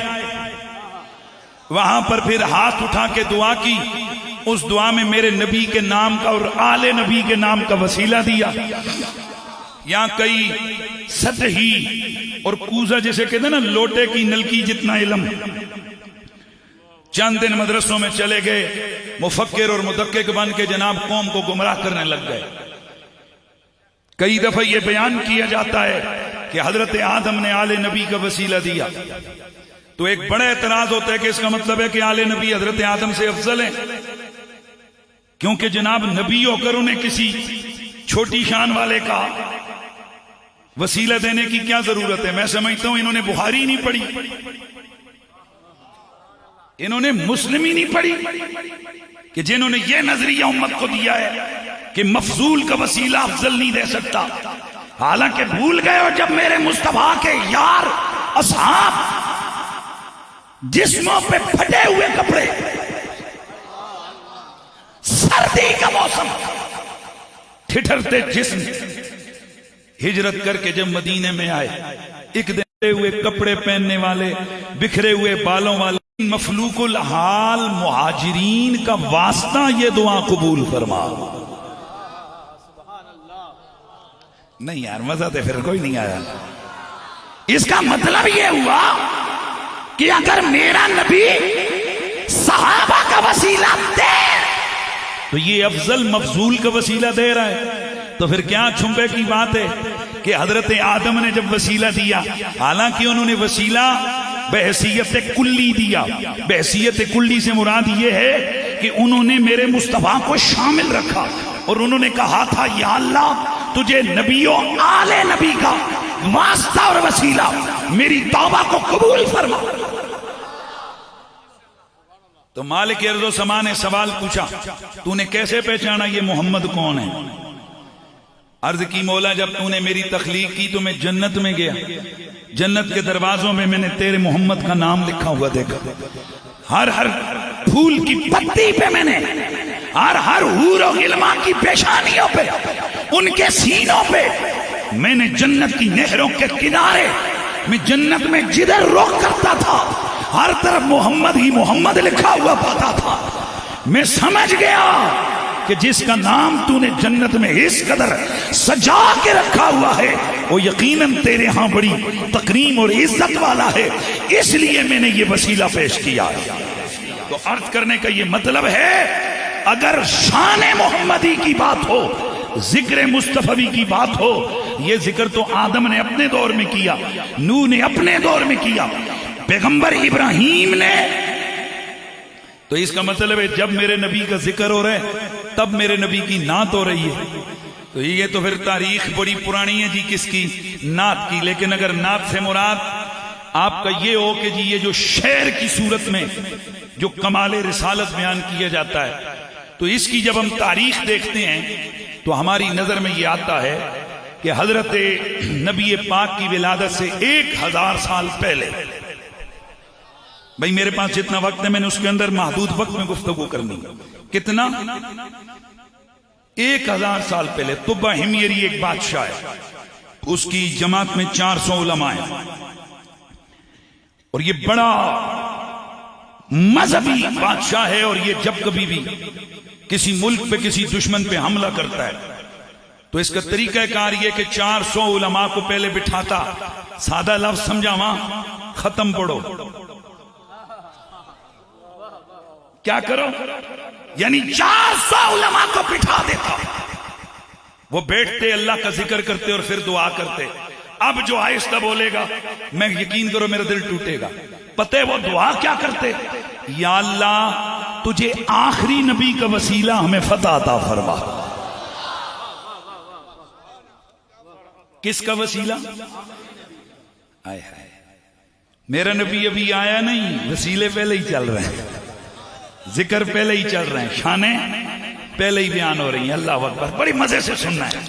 وہاں پر پھر ہاتھ اٹھا کے دعا کی، اس دعا میں میرے نبی کے نام کا اور آل نبی کے نام کا وسیلہ دیا۔ یہاں کئی سطحی اور کوزہ جیسے کہتے ہیں نا لوٹے کی نلکی جتنا علم، چند دن مدرسوں میں چلے گئے، مفکر اور مدقق بن کے جناب قوم کو گمراہ کرنے لگ گئے۔ کئی دفعہ یہ بیان کیا جاتا ہے کہ حضرت آدم نے آل نبی کا وسیلہ دیا، تو ایک بڑا اعتراض ہوتا ہے کہ اس کا مطلب ہے کہ آل نبی حضرت آدم سے افضل ہیں، کیونکہ جناب نبی ہو کر انہیں کسی چھوٹی شان والے کا وسیلہ دینے کی کیا ضرورت ہے؟ میں سمجھتا ہوں انہوں نے بخاری نہیں پڑھی، انہوں نے مسلم ہی نہیں پڑھی، کہ جنہوں نے یہ نظریہ امت کو دیا ہے کہ مفضول کا وسیلہ افضل نہیں دے سکتا، حالانکہ بھول گئے ہو جب میرے مصطفیٰ کے یار اصحاب جسموں پہ پھٹے ہوئے کپڑے، سردی کا موسم، ٹھٹھرتے جسم، ہجرت کر کے جب مدینے میں آئے، ایک دن ہوئے کپڑے پہننے والے، بکھرے ہوئے بالوں والے، مفلوق الحال مہاجرین کا واسطہ یہ دعا قبول فرما۔ نہیں یار مزہ تو پھر کوئی نہیں آیا۔ اس کا مطلب یہ ہوا کہ اگر میرا نبی صحابہ کا وسیلہ دے تو یہ افضل مفضول کا وسیلہ دے رہا ہے، تو پھر کیا چھمبے کی بات ہے کہ حضرت آدم نے جب وسیلہ دیا، حالانکہ انہوں نے وسیلہ بحیثیت کلی دیا۔ بحیثیت کلی سے مراد یہ ہے کہ انہوں نے میرے مصطفیٰ کو شامل رکھا، اور انہوں نے کہا تھا یا اللہ تجھے نبیوں آل نبی کا واسطہ اور وسیلہ میری توبہ کو قبول فرما۔ تو مالک ارض و سما نے سوال پوچھا تو نے کیسے پہچانا یہ محمد کون ہے؟ عرض کی مولا جب تو نے میری تخلیق کی تو میں جنت میں گیا، جنت کے دروازوں میں میں نے تیرے محمد کا نام لکھا ہوا دیکھا، ہر ہر پھول کی پتی پہ میں نے، ہر ہر حور و غلمان کی پیشانیوں پہ، ان کے سینوں پہ، میں نے جنت کی نہروں کے کنارے میں جنت میں جدھر رخ کرتا تھا ہر طرف محمد ہی محمد لکھا ہوا پاتا تھا۔ میں سمجھ گیا کہ جس کا نام تو نے جنت میں اس قدر سجا کے رکھا ہوا ہے وہ یقیناً تیرے ہاں بڑی تکریم اور عزت والا ہے، اس لیے میں نے یہ وسیلہ پیش کیا۔ تو عرض کرنے کا یہ مطلب ہے اگر شان محمدی کی بات ہو، ذکر مصطفی کی بات ہو، یہ ذکر تو آدم نے اپنے دور میں کیا، نوح نے اپنے دور میں کیا، پیغمبر ابراہیم نے، تو اس کا مطلب ہے جب میرے نبی کا ذکر ہو رہا ہے تب میرے نبی کی نعت ہو رہی ہے۔ تو یہ تو پھر تاریخ بڑی پرانی ہے جی کس کی؟ نعت کی۔ لیکن اگر نعت سے مراد آپ کا یہ ہو کہ جی یہ جو شعر کی صورت میں جو کمال رسالت بیان کیا جاتا ہے، تو اس کی جب ہم تاریخ دیکھتے ہیں تو ہماری نظر میں یہ آتا ہے کہ حضرت نبی پاک کی ولادت سے 1000 سال پہلے، بھئی میرے پاس جتنا وقت ہے میں نے اس کے اندر محدود وقت میں گفتگو کرنی، کتنا؟ 1000 سال پہلے طبہ ہمیری ایک بادشاہ ہے، اس کی جماعت میں 400 علماء ہیں، اور یہ بڑا مذہبی بادشاہ ہے، اور یہ جب کبھی بھی کسی ملک پہ کسی دشمن پہ حملہ کرتا ہے تو اس کا طریقہ کار یہ کہ 400 علماء کو پہلے بٹھاتا، سادہ لفظ سمجھاواں، ختم پڑھو، کیا کرو؟ یعنی 400 علماء کو بٹھا دیتا، وہ بیٹھتے اللہ کا ذکر کرتے اور پھر دعا کرتے۔ اب جو آہستہ بولے گا میں یقین کرو میرا دل ٹوٹے گا، پتہ ہے وہ دعا کیا کرتے؟ یا اللہ تجھے آخری نبی کا وسیلہ ہمیں فتح عطا فرما۔ کس کا وسیلہ؟ آئے ہائے، میرا نبی ابھی آیا نہیں، وسیلے پہلے ہی چل رہے ہیں، ذکر پہلے ہی چل رہے ہیں، شانیں پہلے ہی بیان ہو رہی ہیں۔ اللہ اکبر، بڑی مزے سے سننا ہے۔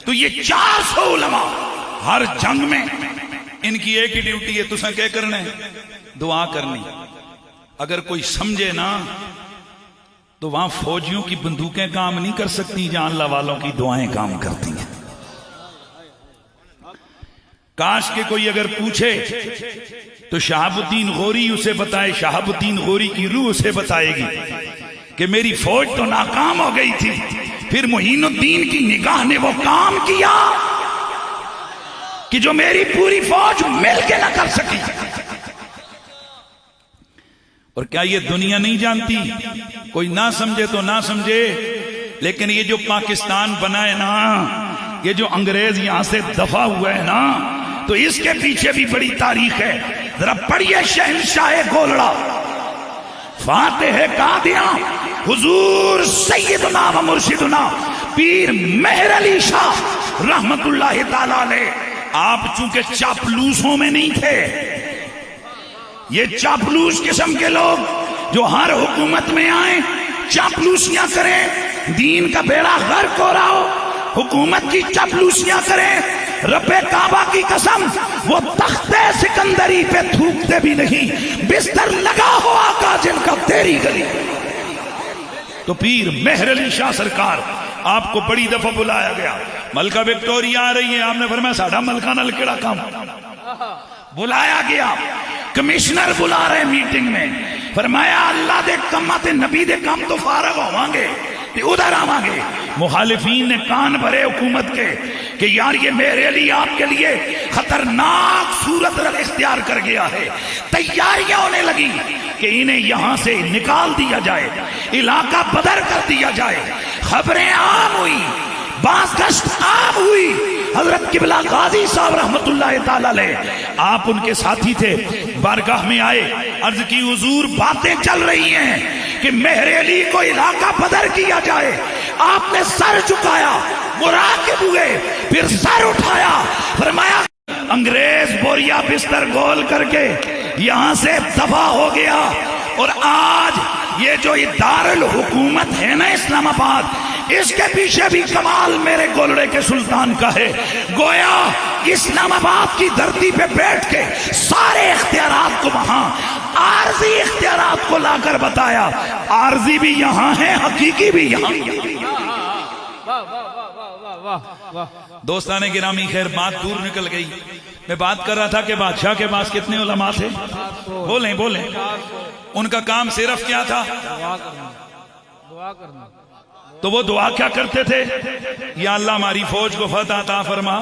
تو یہ 400 علماء ہر جنگ میں ان کی ایک ہی ڈیوٹی ہے، تساں کیا کرنا ہے؟ دعا کرنی۔ اگر کوئی سمجھے نا تو وہاں فوجیوں کی بندوقیں کام نہیں کر سکتی جہاں اللہ والوں کی دعائیں کام کرتی ہیں۔ کاش کہ کوئی اگر پوچھے تو شہاب الدین غوری اسے بتائے، شہاب الدین غوری کی روح اسے بتائے گی کہ میری فوج تو ناکام ہو گئی تھی، پھر معین الدین کی نگاہ نے وہ کام کیا کہ جو میری پوری فوج مل کے نہ کر سکی۔ اور کیا یہ دنیا نہیں جانتی؟ کوئی نہ سمجھے تو نہ سمجھے، لیکن یہ جو پاکستان بنا ہے نا، یہ جو انگریز یہاں سے دفع ہوا ہے نا، تو اس کے پیچھے بھی بڑی تاریخ ہے۔ ذرا پڑھیے شہنشاہ گولڑا، فاتح قادیاں، حضور سیدنا و مرشدنا پیر مہر علی شاہ رحمت اللہ تعالی علیہ۔ آپ چونکہ چاپلوسوں میں نہیں تھے، یہ چاپلوس قسم کے لوگ جو ہر حکومت میں آئیں چاپلوسیاں کریں، دین کا بیڑا غرق ہو رہا ہو، حکومت کی چاپلوسیاں کریں، رب کعبہ کی قسم وہ تخت سکندری پہ تھوکتے بھی نہیں، بستر لگا ہو آقا جن کا تیری گلی۔ تو پیر مہر علی شاہ سرکار آپ کو بڑی دفعہ بلایا گیا، ملکہ وکٹوریا آ رہی ہے، آپ نے فرمایا ساڈا ملکہ نال کیڑا کام؟ بلایا گیا، کمشنر بلا رہے میٹنگ میں، فرمایا اللہ دے کماں تے نبی دے کام تو فارغ ہوواں گے تے ادھر آواں گے۔ مخالفین نے کان بھرے حکومت کے کہ یار یہ میرے لیے آپ کے لیے خطرناک صورت اختیار کر گیا ہے، تیاریاں ہونے لگی کہ انہیں یہاں سے نکال دیا جائے، علاقہ بدر کر دیا جائے۔ خبریں عام ہوئی، باز گشت عام ہوئی۔ حضرت قبلہ غازی صاحب رحمت اللہ تعالی علیہ، آپ ان کے ساتھی تھے، بارگاہ میں آئے، عرض کی حضور باتیں چل رہی ہیں کہ مہر علی کو علاقہ بدر کیا جائے۔ آپ نے سر جھکایا، مراقب ہوئے، پھر سر اٹھایا، فرمایا انگریز بوریا بستر گول کر کے یہاں سے دفع ہو گیا، اور آج یہ جو دارالحکومت ہے نا اسلام آباد، اس کے پیچھے بھی کمال میرے گولڑے کے سلطان کا ہے. گویا اسلام آباد کی دھرتی پہ بیٹھ کے سارے اختیارات کو وہاں عارضی اختیارات کو لا کر بتایا. عارضی بھی یہاں ہے، حقیقی بھی یہاں. دوستان گرامی، خیر بات دور نکل گئی. میں بات کر رہا تھا کہ بادشاہ کے پاس کتنے علماء تھے؟ بولیں بولیں. ان کا کام صرف کیا تھا؟ دعا کرنا. تو وہ دعا کیا کرتے تھے؟ یا اللہ ہماری فوج کو فتح عطا فرما،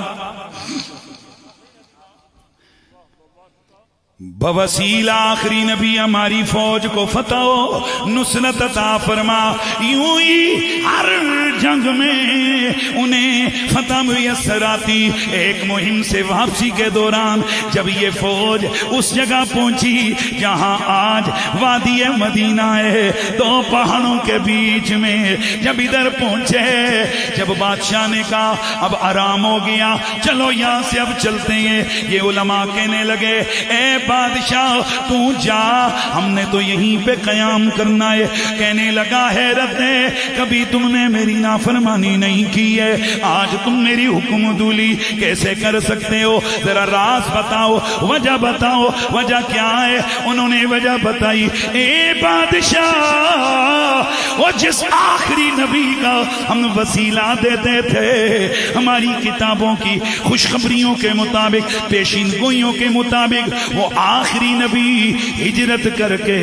بوسیلہ آخری نبی ہماری فوج کو فتح و نصرت عطا فرما. یوں ہی ہر جنگ میں انہیں فتح میسر آتی. ایک مہم سے واپسی کے دوران جب یہ فوج اس جگہ پہنچی جہاں آج وادی مدینہ ہے، دو پہاڑوں کے بیچ میں، جب ادھر پہنچے، جب بادشاہ نے کہا اب آرام ہو گیا، چلو یہاں سے اب چلتے ہیں، یہ علماء کہنے لگے اے بادشاہ تو جا، ہم نے تو یہیں پہ قیام کرنا ہے. کہنے لگا حیرت ہے، کبھی تم نے میری نافرمانی نہیں کی ہے، آج تم میری حکم دولی کیسے کر سکتے ہو؟ ذرا راز بتاؤ، وجہ بتاؤ، وجہ کیا ہے؟ انہوں نے وجہ بتائی. اے بادشاہ، وہ جس آخری نبی کا ہم وسیلہ دیتے تھے، ہماری کتابوں کی خوشخبریوں کے مطابق، پیشین گوئیوں کے مطابق، وہ آخری نبی ہجرت کر کے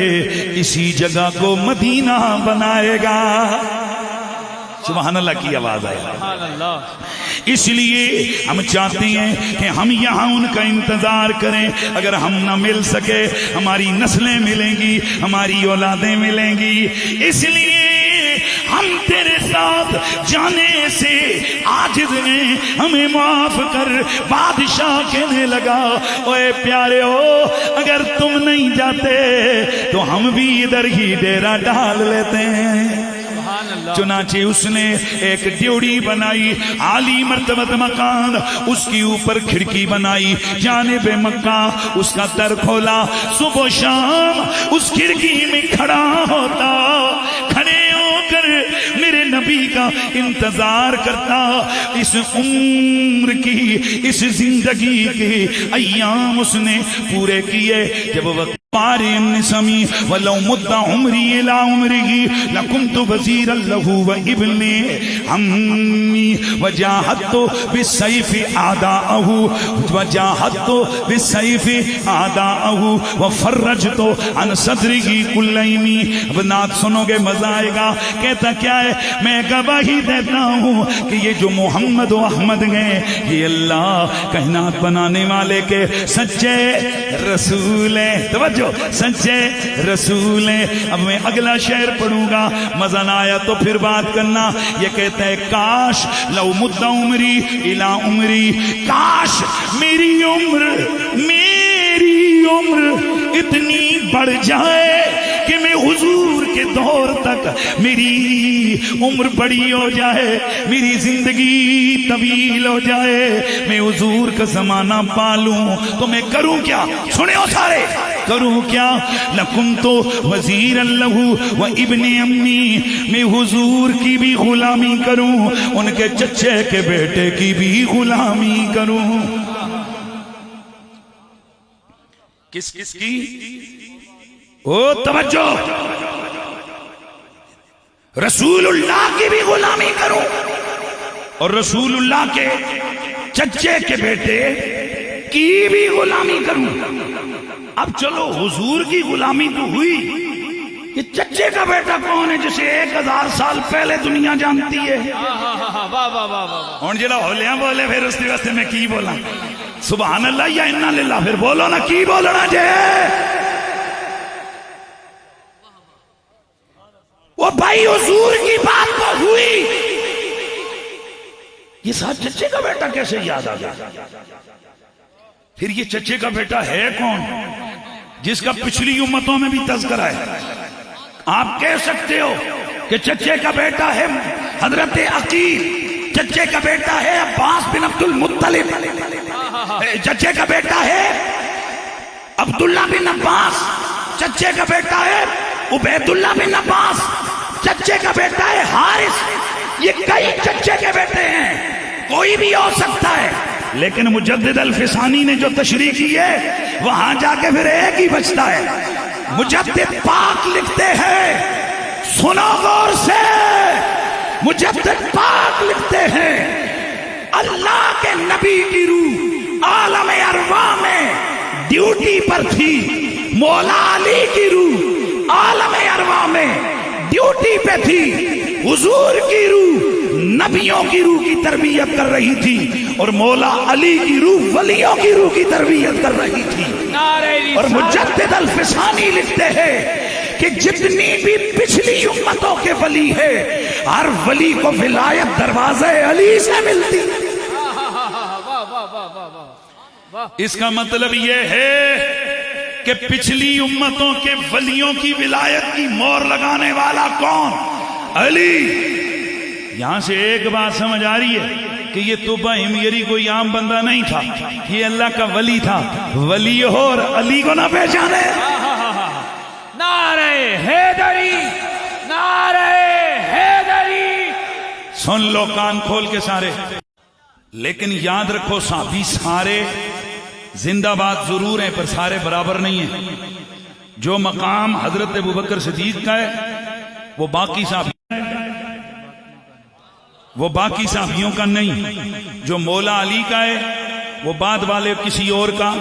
اسی جگہ کو مدینہ بنائے گا. سبحان اللہ کی آواز آئے. سبحان اللہ. اس لیے ہم چاہتے ہیں کہ ہم یہاں ان کا انتظار کریں. اگر ہم نہ مل سکے، ہماری نسلیں ملیں گی، ہماری اولادیں ملیں گی. اس لیے ہم تیرے ساتھ جانے سے عاجز ہیں، ہمیں معاف کر. بادشاہ کہنے لگا اوے پیارے ہو، اگر تم نہیں جاتے تو ہم بھی ادھر ہی ڈیرا ڈال لیتے ہیں. چنانچہ اس نے ایک ڈیوڑی بنائی، عالی مرتبت مکان، اس کی اوپر کھڑکی بنائی جانب مکہ. اس کا در کھولا، صبح و شام اس کھڑکی میں کھڑا ہوتا، کھڑے ہو کر میرے نبی کا انتظار کرتا. اس عمر کی، اس زندگی کے ایام اس نے پورے کیے. جب وقت پارین سمی ولو مد عمری الى عمره لکنت وزیرا له وابن عمی وجاہدت بالسیف اعداءه وفرجت عن صدره كل یمی. اب نعت سنو گے مزہ آئے گا. کہتا کیا ہے؟ میں گواہی دیتا ہوں کہ یہ جو محمد و احمد ہیں، یہ اللہ کائنات بنانے والے کے سچے رسول ہیں. توجہ، سچے رسول ہیں. اب میں اگلا شعر پڑھوں گا، مزہ نہ آیا تو پھر بات کرنا. یہ کہتا ہے کاش لو مد عمری الى عمری، کاش میری عمر اتنی بڑھ جائے کہ میں حضور کے دور تک میری عمر بڑی ہو جائے، میری زندگی طویل ہو جائے، میں حضور کا زمانہ پالوں. تو میں کروں کیا؟ سنو سارے، کروں کیا؟ لکنت وزیرا له وابن امی، میں حضور کی بھی غلامی کروں، ان کے چچے کے بیٹے کی بھی غلامی کروں. کس کی؟ او توجہ، رسول اللہ کی بھی غلامی کروں اور رسول اللہ کے چچے کے بیٹے کی بھی غلامی کروں. اب چلو حضور کی غلامی تو ہوئی، یہ چچے کا بیٹا کون ہے جسے 1000 سال پہلے دنیا جانتی ہے؟ اور جڑا ہولیاں بولے پھر اس واسطے میں کی بولا؟ سبحان اللہ یا انا للہ، پھر بولو نا کی بولنا جے. وہ بھائی حضور کی بات تو ہوئی، یہ ساتھ چچے کا بیٹا کیسے یاد آ گیا؟ پھر یہ چچے کا بیٹا ہے کون جس کا پچھلی امتوں میں بھی تذکرہ ہے؟ آپ کہہ سکتے ہو کہ چچے کا بیٹا ہے حضرت عقیل، چچے کا بیٹا ہے عباس بن عبد المطلب، چچے کا بیٹا ہے عبداللہ بن عباس، چچے کا بیٹا ہے عبید اللہ بن عباس چچے کا بیٹا ہے حارث، یہ کئی چچے کے بیٹے ہیں، کوئی بھی ہو سکتا ہے، لیکن مجدد الفسانی نے جو تشریح کی ہے وہاں جا کے پھر ایک ہی بچتا ہے۔ مجدد پاک لکھتے ہیں، سنو غور سے، مجدد پاک لکھتے ہیں اللہ کے نبی کی روح عالم ارواح میں ڈیوٹی پر تھی، مولا علی کی روح عالم ارواح میں ڈیوٹی پہ تھی، حضور کی روح نبیوں کی روح کی تربیت کر رہی تھی، اور مولا علی کی روح ولیوں کی روح کی تربیت کر رہی تھی۔ اور مجدد الفسانی لکھتے ہیں کہ جتنی بھی پچھلی امتوں کے ولی ہے، ہر ولی کو ولایت دروازے علی سے ملتی۔ اس کا مطلب یہ ہے کہ پچھلی امتوں کے ولیوں کی ولایت کی مور لگانے والا کون؟ علی۔ یہاں سے ایک بات سمجھ آ رہی ہے کہ یہ طبع ہمیری کوئی عام بندہ نہیں تھا، یہ اللہ کا ولی تھا۔ ولی ہو اور علی کو نہ پہچانے۔ نعرہ حیدری، نعرہ حیدری۔ سن لو کان کھول کے سارے، لیکن یاد رکھو صحابی سارے زندہ باد ضرور ہیں پر سارے برابر نہیں ہیں۔ جو مقام حضرت ابوبکر صدیق کا ہے وہ باقی صحابیوں کا نہیں، جو مولا علی کا ہے وہ بعد والے کسی اور کا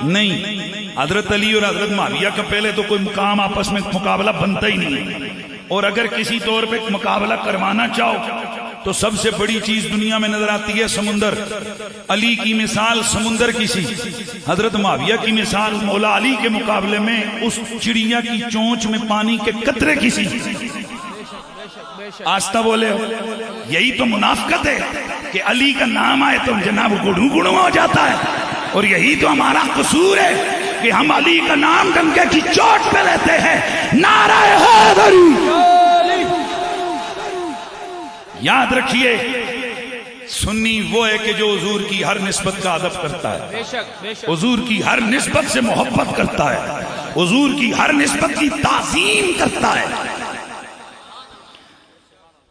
نہیں۔ حضرت علی اور حضرت معاویہ کا پہلے تو کوئی مقام آپس میں مقابلہ بنتا ہی نہیں، اور اگر کسی طور پہ مقابلہ کروانا چاہو تو سب سے بڑی چیز دنیا میں نظر آتی ہے سمندر۔ علی کی مثال سمندر کی سی، حضرت معاویہ کی مثال مولا علی کے مقابلے میں اس چڑیا کی چونچ میں پانی کے قطرے کی سی۔ آستہ بولے ہو، یہی تو منافقت ہے کہ علی کا نام آئے تو جناب گڑوں گڑوں ہو جاتا ہے، اور یہی تو ہمارا قصور ہے کہ ہم علی کا نام ڈنکے کی چوٹ پہ لیتے ہیں۔ نعرہ حیدری۔ یاد رکھیے سنی وہ ہے کہ جو حضور کی ہر نسبت کا ادب کرتا ہے، حضور کی ہر نسبت سے محبت کرتا ہے، حضور کی ہر نسبت کی تعظیم کرتا ہے۔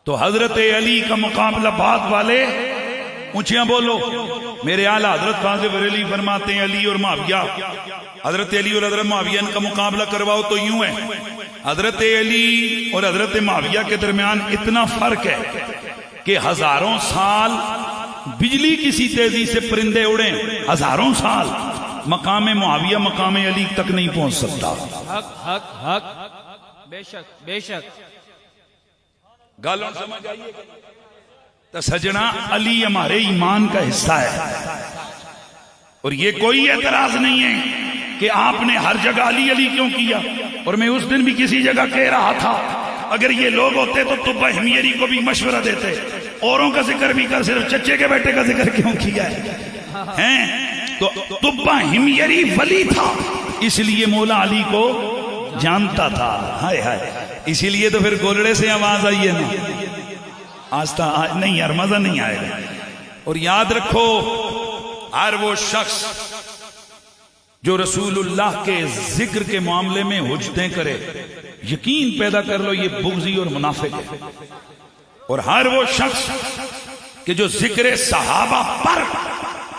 تو حضرت علی کا مقابلہ بعد والے اونچیاں بولو، میرے اعلیٰ حضرت فاضل بریلوی فرماتے ہیں علی اور معاویہ، حضرت علی اور حضرت معاویہ ان کا مقابلہ کرواؤ تو یوں ہے، حضرت علی اور حضرت معاویہ کے درمیان اتنا فرق ہے کہ ہزاروں سال بجلی کسی تیزی سے پرندے اڑیں، ہزاروں سال مقام معاویہ مقام علی تک نہیں پہنچ سکتا۔ حق حق حق، بے شک بے شک۔ گالوں سمجھ آئیے تو سجنا علی ہمارے ایمان کا حصہ ہے، اور یہ کوئی اعتراض نہیں ہے کہ آپ نے ہر جگہ علی علی کیوں کیا۔ اور میں اس دن بھی کسی جگہ کہہ رہا تھا اگر یہ لوگ ہوتے تو طبع ہمیری کو بھی مشورہ دیتے، اوروں کا ذکر بھی کر، صرف چچے کے بیٹے کا ذکر کیوں کیا ہے؟ تو طبع ہمیری ولی تھا، اس لیے مولا علی کو جانتا تھا۔ ہائے ہائے، اسی لیے تو پھر گولڑے سے آواز آئی ہے نا، آستہ نہیں یار، مزہ نہیں آئے گا۔ اور یاد رکھو ہر وہ شخص جو رسول اللہ کے ذکر کے معاملے میں حجتیں کرے، یقین پیدا کر لو یہ بغضی اور منافق ہے۔ اور ہر وہ شخص کہ جو ذکر صحابہ پر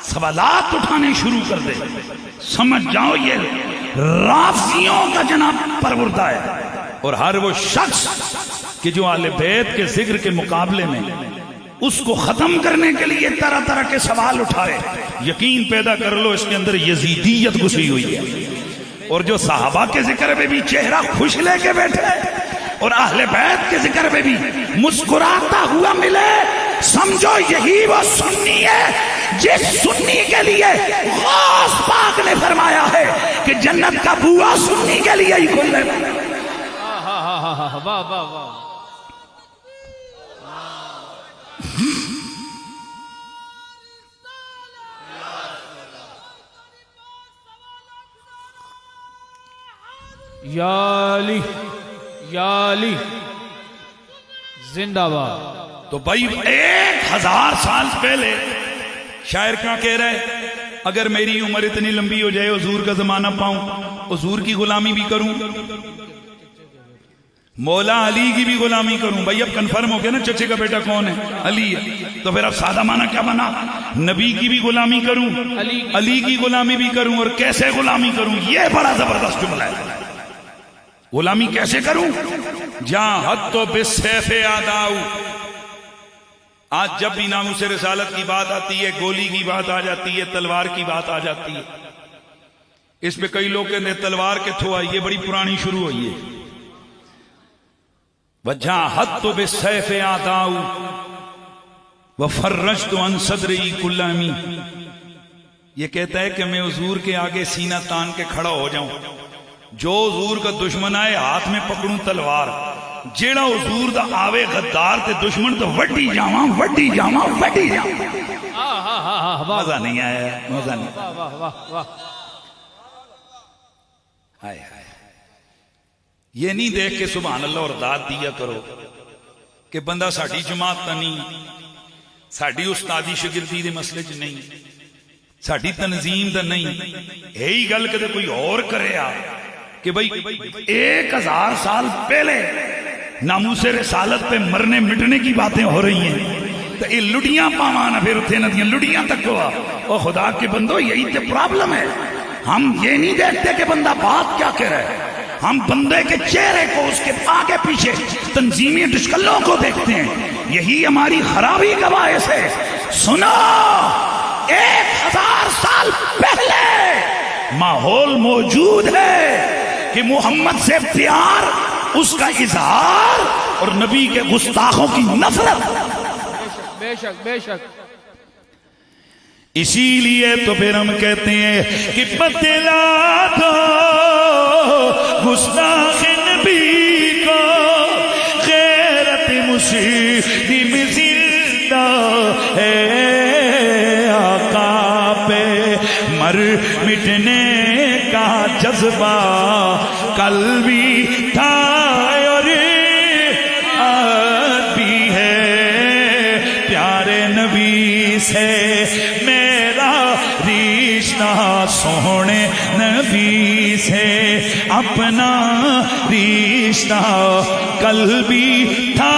سوالات اٹھانے شروع کر دے، سمجھ جاؤ یہ رافضیوں کا جناب پروردہ ہے۔ اور ہر وہ شخص کہ جو اہل بیت کے ذکر کے مقابلے میں اس کو ختم کرنے کے لیے طرح طرح کے سوال اٹھائے، یقین پیدا کر لو اس کے اندر یزیدیت گھسی ہوئی ہے۔ اور جو صحابہ کے ذکر میں بھی چہرہ خوش لے کے بیٹھے اور اہل بیت کے ذکر میں بھی مسکراتا ہوا ملے، سمجھو یہی وہ سنی ہے جس سنی کے لیے غوث پاک نے فرمایا ہے کہ جنت کا بوا سنی کے لیے ہی کھلے۔ واہ واہ واہ۔ یا علی یا علی زندہ باد۔ تو بھائی 1000 سال پہلے شاعر کیا کہہ رہے؟ اگر میری عمر اتنی لمبی ہو جائے، حضور کا زمانہ پاؤں، حضور کی غلامی بھی کروں، مولا علی کی بھی غلامی کروں. بھائی اب کنفرم ہو گیا نا چچے کا بیٹا کون ہے؟ علی ہے. تو پھر اب سادہ معنی کیا بنا؟ نبی کی بھی غلامی کروں, علی کی غلامی بھی کروں. اور کیسے غلامی کروں؟ یہ بڑا زبردست جملہ ہے. غلامی کیسے کروں؟ جہاں حد تو بالسیف آداؤ. آج جب بھی ناموس رسالت کی بات آتی ہے, گولی کی بات آ جاتی ہے, تلوار کی بات آ جاتی ہے. اس پہ کئی لوگ کہتے ہیں تلوار کے تھو آئی, یہ بڑی پرانی شروع ہوئی ہے. وجاہدت بالسیف آداؤ وفرجت عن صدری کل امی. یہ کہتا ہے کہ میں حضور کے آگے سینہ تان کے کھڑا ہو جاؤں, جو حضور کا دشمن آئے ہاتھ میں پکڑوں تلوار, جیڑا حضور دا آوے غدار تے دشمن تو وڈی جاواں وڈی جاواں وڈی جاواں. مزہ نہیں آیا, مزہ نہیں. واہ واہ واہ. ہائے ہائے, یہ نہیں دیکھ کے سبحان اللہ اور داد دیا کرو کہ بندہ ساڑھی جماعت تا نہیں, ساڑھی استادی شگردی دے مسئلے چ نہیں, ساڑھی تنظیم دا نہیں. یہی گل کہ کوئی اور کرے آ کہ بھئی 1000 سال پہلے ناموس رسالت پہ مرنے مٹنے کی باتیں ہو رہی ہیں, تو یہ لڑیاں پاوانا پھر اتھے ندیاں لڑیاں تک ہوا. اور خدا کے بندو یہی تے پرابلم ہے. ہم یہ نہیں دیکھتے کہ بندہ بات کیا کہہ رہا ہے, ہم بندے کے چہرے کو, اس کے آگے پیچھے تنظیمی ڈشکلوں کو دیکھتے ہیں. یہی ہماری خرابی کا باعث ہے. سنو, 1000 سال پہلے ماحول موجود ہے کہ محمد سے پیار, اس کا اظہار, اور نبی کے گستاخوں کی نفرت. بے شک بے شک. اسی لیے تو پھر ہم کہتے ہیں کہ بتلا دو گستاخ نبی کو, غیرت مسلم زندہ ہے, آقا پہ مر مٹنے کا جذبہ کل بھی تھا اور آج بھی ہے. پیارے نبی سے سونے نبی سے اپنا رشتہ کل بھی تھا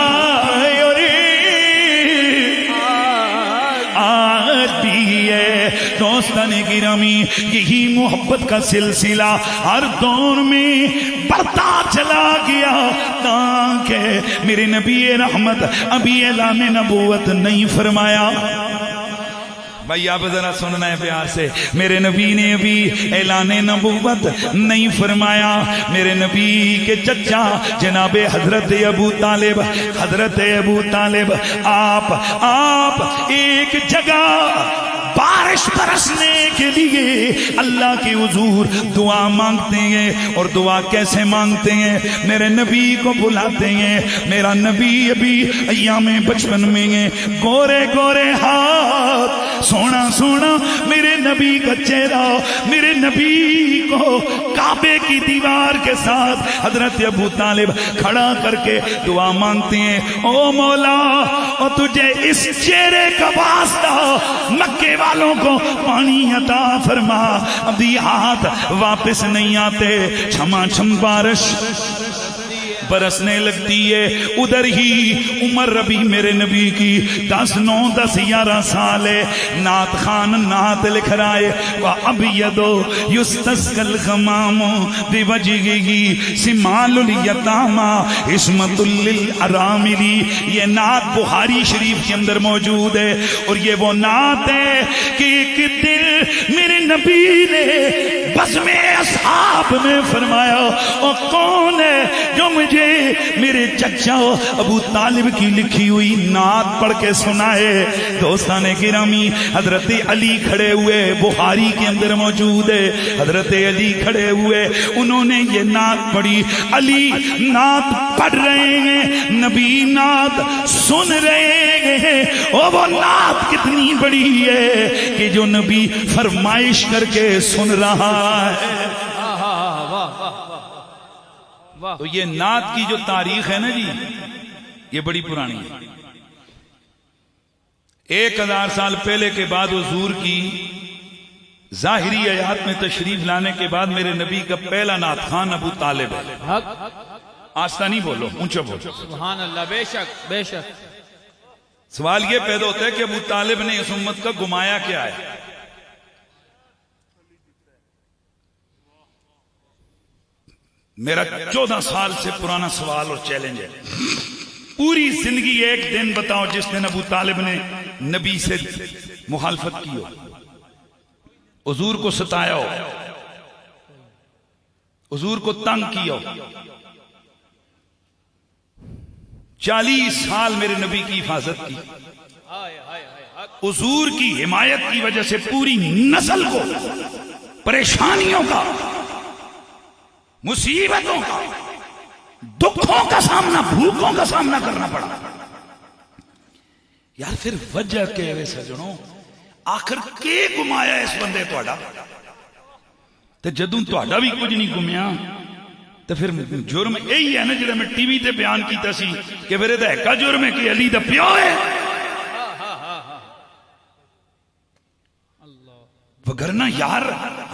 اور آج بھی ہے. دوستان گرامی, یہی محبت کا سلسلہ ہر دور میں بڑھتا چلا گیا, تاکہ میرے نبی رحمت ابھی اعلان نبوت نہیں فرمایا. بھائی آپ ذرا سننا ہے پیار سے, میرے نبی نے ابھی اعلان نبوت نہیں فرمایا. میرے نبی کے چچا جناب حضرت ابو طالب, حضرت ابو طالب آپ ایک جگہ بارش برسنے کے لیے اللہ کے حضور دعا مانگتے ہیں. اور دعا کیسے مانگتے ہیں؟ میرے نبی کو بلاتے ہیں. میرا نبی ابھی ایام بچپن میں ہیں, گورے گورے ہاتھ, سونا سونا میرے نبی کا چہرہ. میرے نبی کو کعبے کی دیوار کے ساتھ حضرت ابو طالب کھڑا کر کے دعا مانگتے ہیں, او مولا, اور تجھے اس چہرے کا واسطہ مکے والوں کو پانی عطا فرما. ابھی ہاتھ واپس نہیں آتے, چھما چھم بارش برسنے لگتی ہے. ادھر ہی عمر ربی میرے نبی کی 10 9 10 11 سال ہے. نعت خان نعت لکھ رہا ہے, وَأَبْيَضُ يُسْتَسْقَى الْغَمَامُ بِوَجْهِهِ سِمَالُ الْيَتَامَى عِصْمَةٌ لِلْأَرَامِلِ. یہ نعت بخاری شریف کے اندر موجود ہے, اور یہ وہ نعت ہے کہ ایک دن میرے نبی نے بزم اصحاب میں فرمایا, اور کون ہے جو مجھے میرے چچا ابو طالب کی لکھی ہوئی نعت پڑھ کے سنائے. دوستان گرامی, حضرت علی کھڑے ہوئے, بخاری کے اندر موجود ہے. حضرت علی کھڑے ہوئے, انہوں نے یہ نعت پڑھی. علی نعت پڑھ رہے ہیں, نبی نعت سن رہے ہیں. اور وہ نعت کتنی بڑی ہے کہ جو نبی فرمائش کر کے سن رہا ہے. تو یہ نعت کی جو تاریخ ہے نا جی, یہ بڑی پرانی ہے. 1000 سال پہلے کے بعد حضور کی ظاہری آیات میں تشریف لانے کے بعد میرے نبی کا پہلا نعت خان ابو طالب ہے. آستہ نہیں بولو، اونچا بولو. سبحان اللہ. بے شک بے شک. سوال یہ پیدا ہوتا ہے کہ ابو طالب نے اس امت کا گمایا کیا ہے؟ میرا 14 سال سے پرانا سوال اور چیلنج ہے. پوری زندگی ایک دن بتاؤ جس دن ابو طالب نے نبی سے مخالفت کی ہو، حضور کو ستایا ہو، حضور کو تنگ کیا ہو. 40 سال میرے نبی کی حفاظت کی، حضور کی حمایت کی وجہ سے پوری نسل کو پریشانیوں کا، مصیبتوں کا، دکھوں کا سامنا، بھوکوں کا سامنا کرنا پڑا. یار پھر وجہ کہ وے سجنوں آخر کے گمایا اس بندے تہاڈا؟ تے جدوں تہاڈا بھی کچھ نہیں گمیا تو پھر جرم یہی ہے نا جڑا میں ٹی وی تے بیان کیتا سی کہ پھر یہ ایک جرم ہے کہ علی دا پیو ہے. وگرنہ یار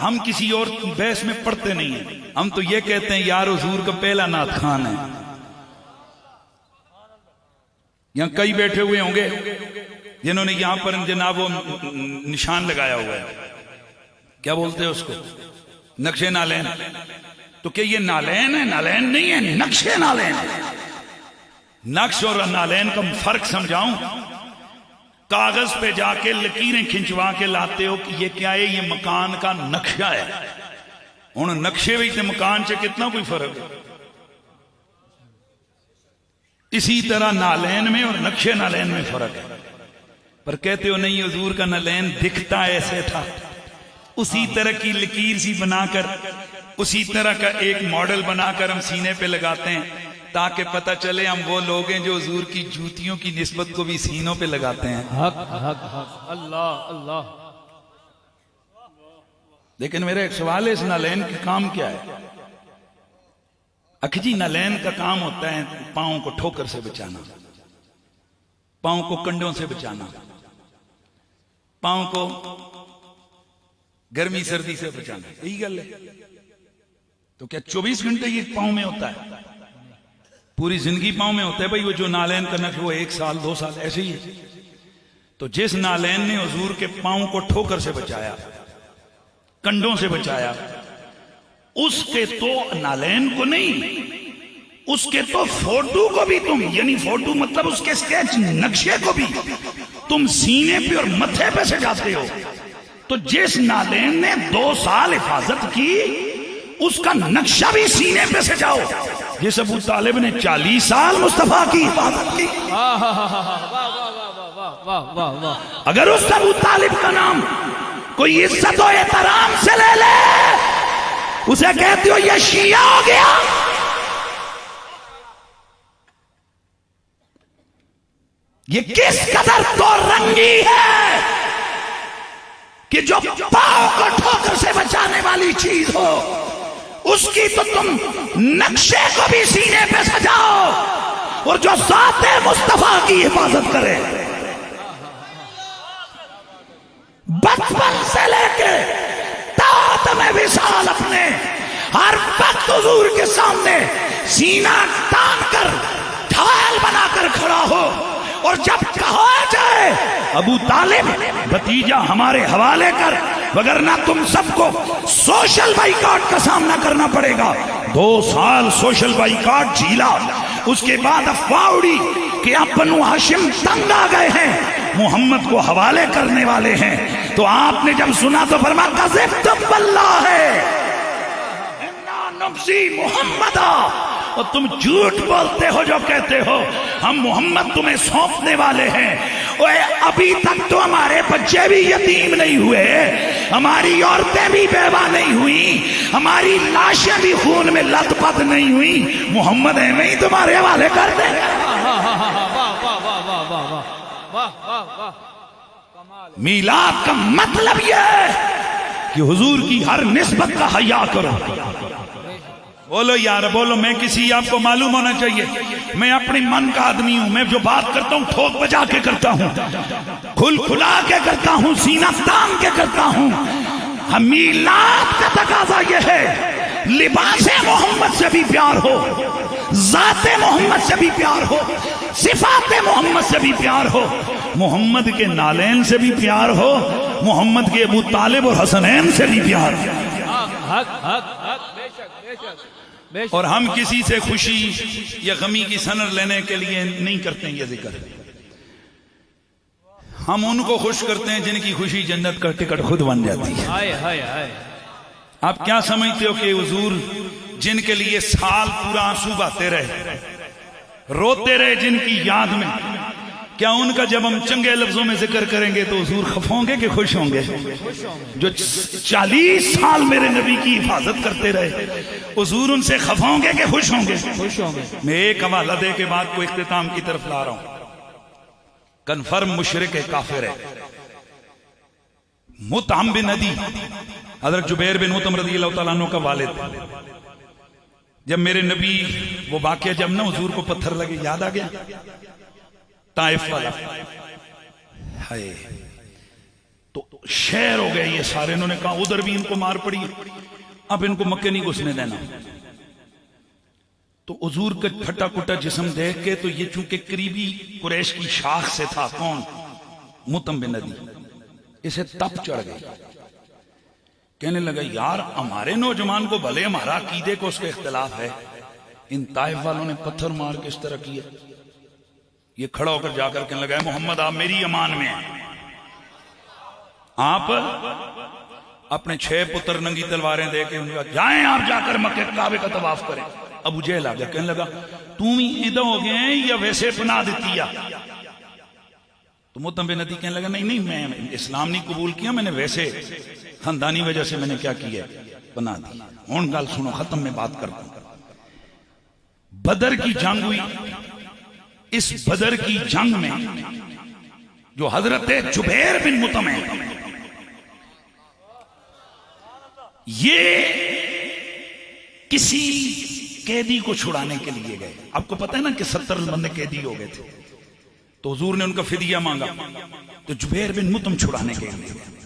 ہم کسی اور بحث میں پڑھتے نہیں ہیں، ہم تو یہ کہتے ہیں یار حضور کا پہلا نعت خوان ہے. یہاں کئی بیٹھے ہوئے ہوں گے جنہوں نے یہاں پر جناب وہ نشان لگایا ہوا ہے، کیا بولتے ہیں اس کو، نقشے نالین. تو کہ یہ نالین ہے؟ نالین نہیں ہے، نقشے نالین ہے. نقش اور نالین کا فرق سمجھاؤں. کاغذ پہ جا کے لکیریں کھنچوا کے لاتے ہو کہ یہ کیا ہے، یہ مکان کا نقشہ ہے. ہن نقشے بھی تے مکان سے کتنا کوئی فرق ہے. اسی طرح نالین میں اور نقشے نالین میں فرق ہے. پر کہتے ہو نہیں حضور کا نالین دکھتا ایسے تھا. اسی طرح کی لکیر سی بنا کر، اسی طرح کا ایک ماڈل بنا کر ہم سینے پہ لگاتے ہیں تاکہ پتہ چلے ہم وہ لوگ ہیں جو حضور کی جوتیوں کی نسبت کو بھی سینوں پہ لگاتے ہیں. حق حق حق. اللہ اللہ. لیکن میرا ایک سوال ہے، اس نالین کا کام کیا ہے؟ اکھجی نالین کا کام ہوتا ہے پاؤں کو ٹھوکر سے بچانا، پاؤں کو کنڈوں سے بچانا، پاؤں کو گرمی سردی سے بچانا. یہی گل ہے. تو کیا 24 گھنٹے یہ پاؤں میں ہوتا ہے؟ پوری زندگی پاؤں میں ہوتا ہے. بھائی وہ جو نالین کا نقش وہ 1 سال 2 سال ایسے ہی ہے. تو جس نالین نے حضور کے پاؤں کو ٹھوکر سے بچایا، کنڈوں سے بچایا، اس کے تو نالین کو نہیں، اس کے تو فوٹو کو بھی تم، یعنی فوٹو مطلب اس کے سکیچ نقشے کو بھی تم سینے پہ اور متھے پہ سجاتے ہو. تو جس نالین نے 2 سال حفاظت کی اس کا نقشہ بھی سینے پہ سجاؤ. جس ابو طالب نے 40 سال مصطفیٰ کی حفاظت کی، اگر اس ابو طالب کا نام کوئی عزت و احترام سے لے لے، اسے کہتے ہو یہ شیعہ ہو گیا. یہ کس قدر تو رنگی ہے کہ جو پاؤں کو ٹھوکر سے بچانے والی چیز ہو اس کی تو تم نقشے کو بھی سینے پہ سجاؤ، اور جو ذات مصطفیٰ کی حفاظت کرے. بچپن سے لے کے تاہم وصال اپنے ہر وقت حضور کے سامنے سینہ تان کر ڈھال بنا کر کھڑا ہو، اور جب کہا جائے ابو طالب بھتیجا ہمارے حوالے کر، وگرنہ تم سب کو سوشل بائیکاٹ کا سامنا کرنا پڑے گا. 2 سال سوشل بائیکاٹ جھیلا. اس کے بعد افواہ اڑی کہ اب بنو ہاشم تنگ آ گئے ہیں، محمد کو حوالے کرنے والے ہیں. تو آپ نے جب سنا تو فرمایا کذبتم باللہ انا نبذی محمدا، اور تم جھوٹ بولتے ہو جو کہتے ہو ہم محمد تمہیں سونپنے والے ہیں. ابھی تک تو ہمارے بچے بھی یتیم نہیں ہوئے، ہماری عورتیں بھی بیوہ نہیں ہوئی، ہماری لاشیں بھی خون میں لت پت نہیں ہوئی، محمد ایویں ہی تمہارے حوالے کر دیں. میلاد کا مطلب یہ ہے کہ حضور کی ہر نسبت کا حیا کرو. بولو یار بولو. میں کسی آپ کو معلوم ہونا چاہیے میں اپنی من کا آدمی ہوں. میں جو بات کرتا ہوں ٹھوک بجا کے کرتا ہوں، کھل کھلا کے کرتا ہوں، سینہ تان کے کرتا ہوں. میلاد کا تقاضا یہ ہے لباس محمد سے بھی پیار ہو، ذات محمد سے بھی پیار ہو، صفات محمد سے بھی پیار ہو، محمد کے نالین سے بھی پیار ہو، محمد کے ابو طالب اور حسنین سے بھی پیار ہو۔ حق حق حق بے شک بے شک بے شک۔ اور ہم کسی سے خوشی یا غمی کی سند لینے کے لیے نہیں کرتے یہ ذکر، ہم ان کو خوش کرتے ہیں جن کی خوشی جنت کا ٹکٹ خود بن جاتی ہے۔ ہائے ہائے ہائے، آپ کیا سمجھتے ہو کہ حضور جن کے لیے سال پورا آنسو بہاتے رہے، روتے رہے جن کی یاد میں، کیا ان کا جب ہم چنگے لفظوں میں ذکر کریں گے تو حضور خفا ہوں گے کہ خوش ہوں گے؟ جو 40 سال میرے نبی کی حفاظت کرتے رہے، حضور ان سے خفا ہوں گے کہ خوش ہوں گے؟ خوش ہوں گے۔ میں ایک حوالہ دے کے بعد کو اختتام کی طرف لا رہا ہوں۔ کنفرم مشرک ہے، کافر ہے، مطعم بن عدی، حضرت جبیر بن مطعم رضی اللہ تعالیٰ عنہ کا والد۔ جب میرے نبی وہ واقعہ جب نہ حضور کو پتھر لگے، یاد آ گیا طائف والا، ہائے تو شہر ہو گئے یہ سارے، انہوں نے کہا ادھر بھی ان کو مار پڑی، اب ان کو مکے نہیں گھسنے دینا۔ تو حضور کا پھٹا کٹا جسم دیکھ کے تو یہ چونکہ قریبی قریش کی شاخ سے تھا، کون؟ مطعم بن عدی، اسے تپ چڑھ گئی، کہنے لگا یار ہمارے نوجوان کو بھلے ہمارا عقیدے کو اس کے اختلاف ہے، ان طائف والوں نے پتھر مار کے اس طرح کیا۔ یہ کھڑا ہو کر جا کر کہنے لگا ہے محمد آپ میری امان میں ہیں، آپ اپنے 6 پتر ننگی تلواریں دے کے ان کا جائیں آپ جا کر مکہ کعبے کا طواف کریں۔ ابو جہل آ گیا، کہنے لگا تم ہی ادھر ہو گئے ہیں یا ویسے پناہ دیتی ہے؟ تو مطعم بن عدی کہنے لگا نہیں میں اسلام نہیں قبول کیا، میں نے ویسے خاندانی وجہ سے میں نے کیا کیا پناہ دی۔ ہون گل سنو، ختم میں بات کرتا ہوں۔ بدر کی جنگ ہوئی، اس بدر کی جنگ میں جو حضرت جبیر بن مطعم ہے، یہ کسی قیدی کو چھڑانے کے لیے گئے۔ آپ کو پتہ ہے نا کہ 70 بندے قیدی ہو گئے تھے، تو حضور نے ان کا فدیہ مانگا، تو جبیر بن مطعم چھڑانے کے لیے گئے۔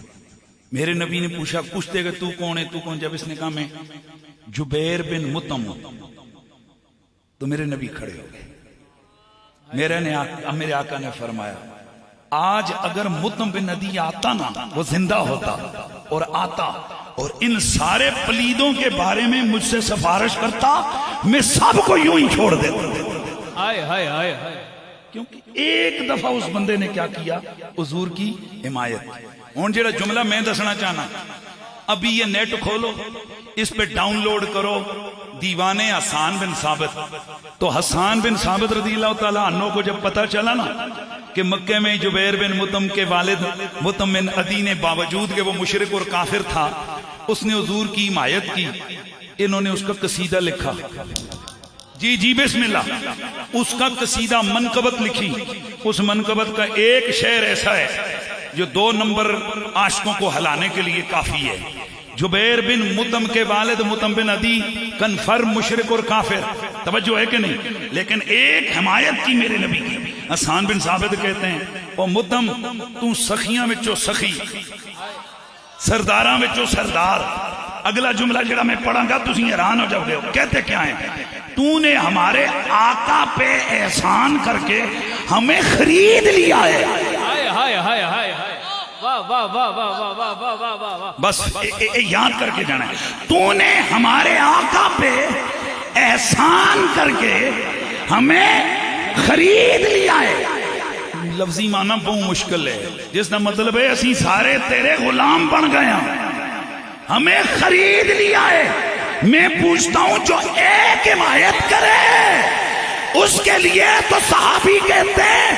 میرے نبی نے پوچھا پوچھتے گئے تو کون ہے تو کون؟ جب اس نے کہا میں جبیر بن مطعم ہوں، تو میرے نبی کھڑے ہو گئے۔ میرے آقا نے فرمایا آج اگر مطعم بن عدی آتا نا، وہ زندہ ہوتا اور آتا اور ان سارے پلیدوں کے بارے میں مجھ سے سفارش کرتا، میں سب کو یوں ہی چھوڑ دیتا۔ ہائے ہائے ہائے ہائے، کیونکہ ایک دفعہ اس بندے نے کیا کیا؟ حضور کی حمایت۔ ہوں جڑا جملہ میں دسنا چاہنا، ابھی یہ نیٹ کھولو، اس پہ ڈاؤن لوڈ کرو دیوان حسان بن ثابت۔ تو حسان بن ثابت رضی اللہ تعالیٰ عنہ کو جب پتا چلا نا کہ مکے میں جبیر بن مطعم کے والد مطعم بن عدی نے باوجود کہ وہ مشرک اور کافر تھا، اس نے حضور کی حمایت کی، انہوں نے اس کا قصیدہ لکھا۔ جی بسم اللہ، اس کا قصیدہ منقبت لکھی۔ اس منقبت کا ایک شعر ایسا ہے جو 2 نمبر عاشقوں کو ہلانے کے لیے کافی ہے۔ جبیر بن مطعم کے والد مطعم بن عدی کنفرم مشرک اور کافر، توجہ ہے کہ نہیں؟ لیکن ایک حمایت کی میرے نبی کی۔ حسان بن ثابت کہتے ہیں او مطعم تو سخیاں وچوں سخی، سرداراں وچوں سردار۔ اگلا جملہ جڑا میں پڑھاں گا تسی حیران ہو جاؤ گے، کہتے کیا ہیں؟ تو نے ہمارے آقا پہ احسان کر کے ہمیں خرید لیا ہے۔ ہائے ہائے ہائے ہائے ہائے، واہ واہ واہ واہ واہ واہ واہ واہ واہ واہ۔ بس یاد کر کے جانا ہے، تو نے ہمارے آقا پہ احسان کر کے ہمیں خرید لیا ہے۔ لفظی معنی بہت مشکل ہے، جس کا مطلب ہے اسی سارے تیرے غلام بن گئے ہیں، ہمیں خرید لیا ہے۔ میں پوچھتا ہوں جو ایک حمایت کرے اس کے لیے تو صحابی کہتے ہیں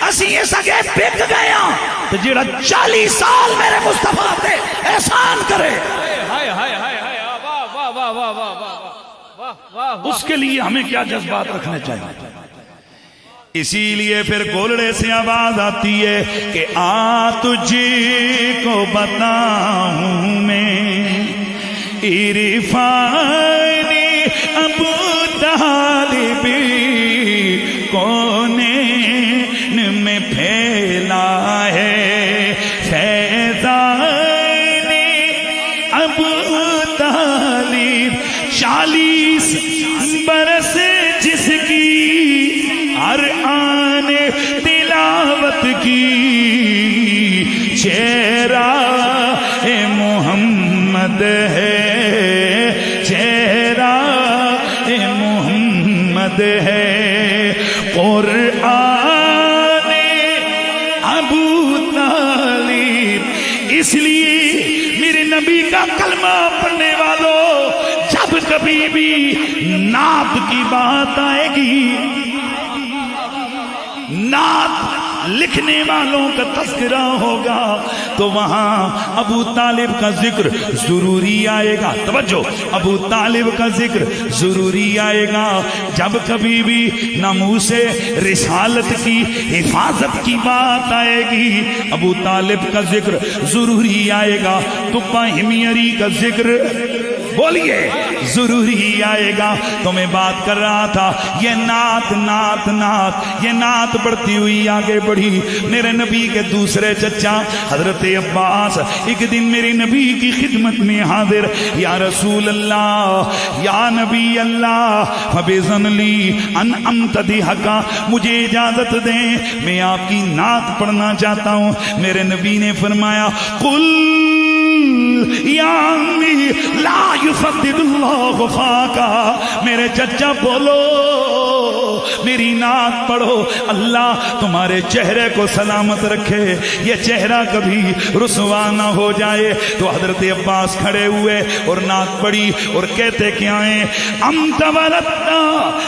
اسی یہ سگے بک گیا، تو جڑا 40 سال میرے مصطفیٰ پہ احسان کرے ہائے ہائے ہائے ہائے، واہ واہ واہ واہ واہ واہ واہ، اس کے لیے ہمیں کیا جذبات رکھنے چاہیے۔ اسی لیے پھر گولڑے سے آواز آتی ہے کہ آ تجھے کو بتاؤں میں عرفانی ابو طالب کونین میں پھیلا ہے، فیضانی ابو طالب 40 برس جس کی چہرہ محمد ہے، چہرہ محمد ہے، قرآن ابو طالب۔ اس لیے میرے نبی کا کلمہ پڑھنے والوں، جب کبھی بھی نعت کی بات آئے گی، نعت لکھنے والوں کا تذکرہ ہوگا تو وہاں ابو طالب کا ذکر ضروری آئے گا۔ توجہ، ابو طالب کا ذکر ضروری آئے گا۔ جب کبھی بھی ناموس رسالت کی حفاظت کی بات آئے گی، ابو طالب کا ذکر ضروری آئے گا۔ تقوی ہمیری کا ذکر بولیے ضروری آئے گا۔ تو میں بات کر رہا تھا، یہ نعت نعت نعت، یہ نعت بڑھتی ہوئی آگے بڑھی۔ میرے نبی کے دوسرے چچا حضرت عباس ایک دن میرے نبی کی خدمت میں حاضر، یا رسول اللہ، یا نبی اللہ، فبزن لی ان امتدحک، مجھے اجازت دیں میں آپ کی نعت پڑھنا چاہتا ہوں۔ میرے نبی نے فرمایا، قل یا امی لا یفدد اللہ فاکا، میرے چچا بولو، میری نعت پڑھو، اللہ تمہارے چہرے کو سلامت رکھے، یہ چہرہ کبھی رسوا نہ ہو جائے۔ تو حضرت عباس کھڑے ہوئے اور نعت پڑھی اور کہتے کیا ہیں، انت ولدت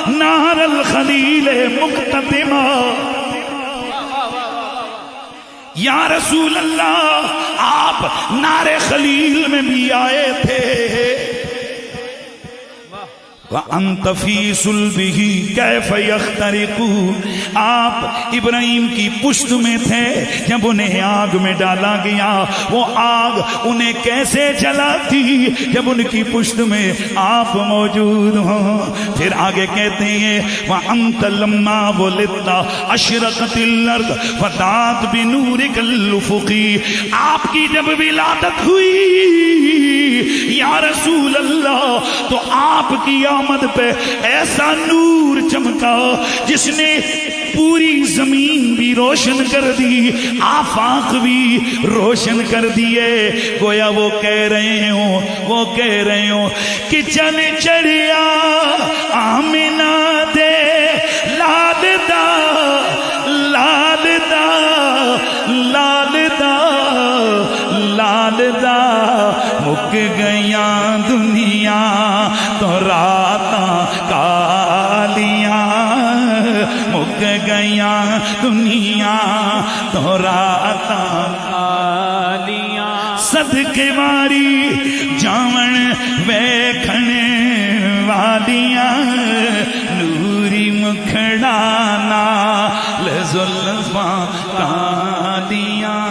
نار الخلیل مقتدما، یا رسول اللہ آپ نار خلیل میں بھی آئے تھے، وَأَنْتَ فِي صُلْبِهِ كَيْفَ يَخْتَرِقُ، آپ ابراہیم کی پشت میں تھے جب انہیں آگ میں ڈالا گیا، وہ آگ انہیں کیسے جلاتی جب ان کی پشت میں آپ موجود ہوں۔ پھر آگے کہتے ہیں، وَأَنْتَ لَمَّا وُلِدتَ أَشْرَقَتِ الْأَرْضُ فَضَاءَتْ بِنُورِكَ الْأُفُقِ، آپ کی جب ولادت ہوئی یا رسول اللہ تو آپ کی آمد پہ ایسا نور چمکا جس نے پوری زمین بھی روشن کر دی، آفاق بھی روشن کر دیے۔ گویا وہ کہہ رہے ہوں کہ چل چڑیا آمنہ دے لال دا لال دا لال دا لال دا، مک گیا دنیا تو راتاں کالیاں، مک گیا دنیا تو راتاں کالیاں، صدقے واری جاون ویکھن والیاں، نوری مکھڑا نال زلفاں کالیاں،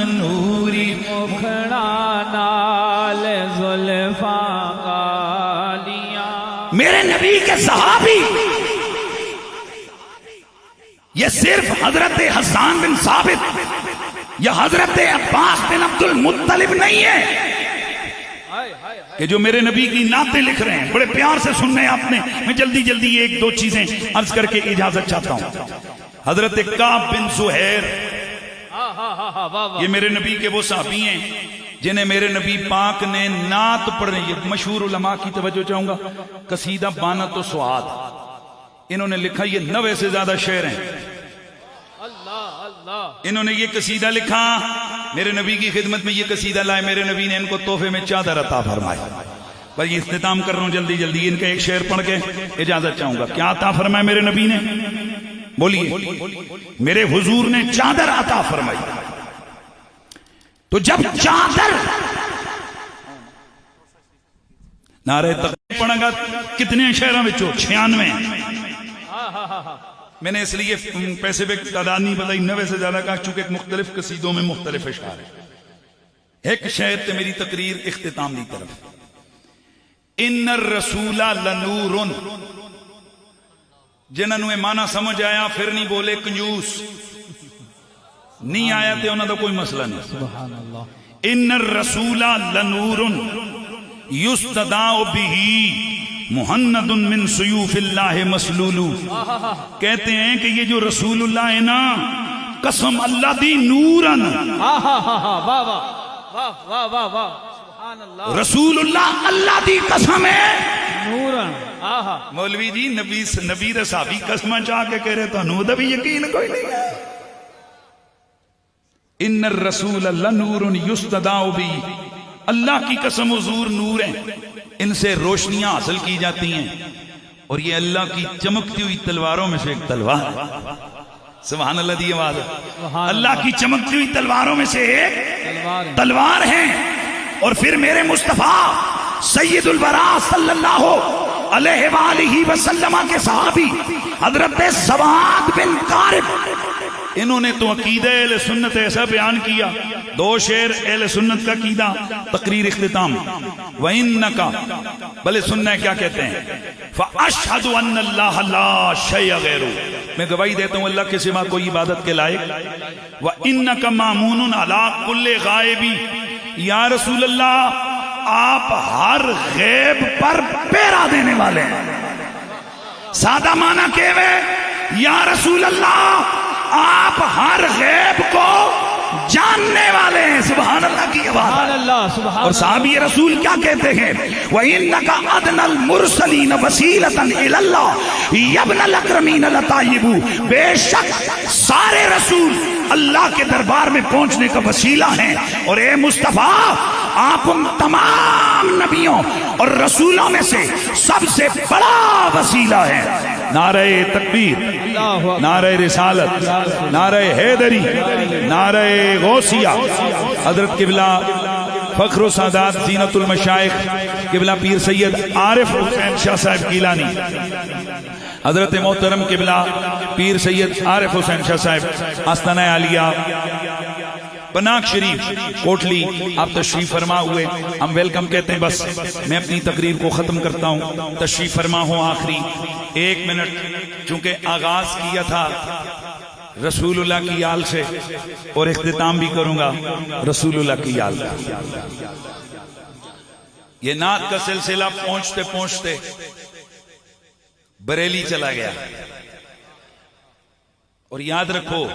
نوری مکھڑا نال زلفاں کالیاں۔ میرے نبی کے صحابی، یہ صرف حضرت حسان بن ثابت یا حضرت عباس بن عبد المطلب نہیں ہے کہ جو میرے نبی کی نعتیں لکھ رہے ہیں۔ بڑے پیار سے سننے آپ نے، میں جلدی جلدی ایک دو چیزیں عرض کر کے اجازت چاہتا ہوں۔ حضرت کعب بن زہیر، یہ میرے نبی کے وہ صحابی ہیں جنہیں میرے نبی پاک نے نعت پڑھ رہی ہے۔ مشہور علماء کی توجہ چاہوں گا، قصیدہ بانت و سعاد، انہوں نے لکھا، یہ 90 سے زیادہ شعر ہیں۔ انہوں نے یہ قصیدہ لکھا، میرے نبی کی خدمت میں یہ قصیدہ لائے، میرے نبی نے ان کو تحفے میں چادر عطا فرمائی۔ پر یہ اختتام کر رہا ہوں جلدی جلدی، ان کا ایک شعر پڑھ کے اجازت چاہوں گا۔ کیا عطا فرمایا میرے نبی نے؟ بولیے، میرے حضور نے چادر عطا فرمائی۔ تو جب چادر نعرہ تکبیر پڑھا گا، کتنے شعروں میں 96، میں نے اس لیے پیسے پہ تعداد نہیں بتائی، 90 سے زیادہ کہا چونکہ مختلف قصیدوں میں مختلف اشعار ہیں۔ ایک شعر تے میری تقریر اختتام دی طرف، ان الرسول لنور، جنہوں نے معنی سمجھ آیا پھر نہیں بولے کنجوس، نہیں آیا تے انہوں دا کوئی مسئلہ نہیں۔ سبحان اللہ۔ ان الرسول لنور یستداء بہ محند من سیوف اللہ مسلول، کہتے ہیں کہ یہ جو رسول اللہ ہے نا، قسم اللہ دی نورن واہ واہ واہ واہ واہ واہ سبحان اللہ رسول اللہ اللہ دی قسم ہے نورن آہا مولوی جی نبی دے صحابی قسمہ چاہ کے کہہ رہے تو انہوں دا بھی یقین کوئی نہیں ہے ان الرسول لنور یستداء بھی اللہ کی قسم حضور نور ہیں ان سے روشنیاں حاصل کی جاتی ہیں اور یہ اللہ کی چمکتی ہوئی تلواروں میں سے ایک تلوار ہے سبحان اللہ دی آواز اللہ کی چمکتی ہوئی تلواروں میں سے ایک تلوار ہے اور پھر میرے مصطفیٰ سید الورا صلی اللہ علیہ وآلہ وسلم کے صحابی حضرت سواد بن قارب انہوں نے تو عقیدہ اہل سنت ایسا بیان کیا دو شعر اہل سنت کا عقیدہ تقریر اختتام وَإِنَّكَ بلے سننا کیا کہتے ہیں فَأَشْهَدُ أَنَّ اللَّهَ لَا شَيْءَ غَيْرُهُ میں گواہی دیتا ہوں اللہ کے سوا کوئی عبادت کے لائق وَإِنَّكَ مَامُونٌ عَلَىٰ كُلِّ غَائِبِ یا رسول اللہ آپ ہر غیب پر پیرا دینے والے ہیں سادہ معنی کہوے یا رسول اللہ آپ ہر غیب کو جاننے والے ہیں سبحان اللہ کی آواز اور صحابی رسول کیا کہتے ہیں وَإِنَّكَ أَدْنَى الْمُرْسَلِينَ وَسِيلَةً إِلَى اللَّهِ يَبْنَ الْأَكْرَمِينَ لَطَائِبُ بے شک سارے رسول اللہ کے دربار میں پہنچنے کا وسیلہ ہیں اور اے مصطفیٰ آپ ان تمام نبیوں اور رسولوں میں سے سب سے بڑا وسیلہ ہے نعرہ تکبیر نعرہ رسالت نعرہ حیدری نعرہ غوثیہ حضرت قبلہ فخر و سادات زینت المشائخ قبلہ پیر سید عارف حسین شاہ صاحب گیلانی حضرت محترم قبلہ پیر سید عارف حسین شاہ صاحب آستانہ عالیہ پناک شریف کوٹلی آپ تشریف فرما ہوئے ہم ویلکم کہتے ہیں بس میں اپنی تقریر کو ختم کرتا ہوں تشریف فرما ہوں آخری 1 منٹ چونکہ آغاز کیا تھا رسول اللہ کی آل سے اور اختتام بھی کروں گا رسول اللہ کی آل کا یہ نعت کا سلسلہ پہنچتے پہنچتے بریلی چلا گیا اور یاد رکھو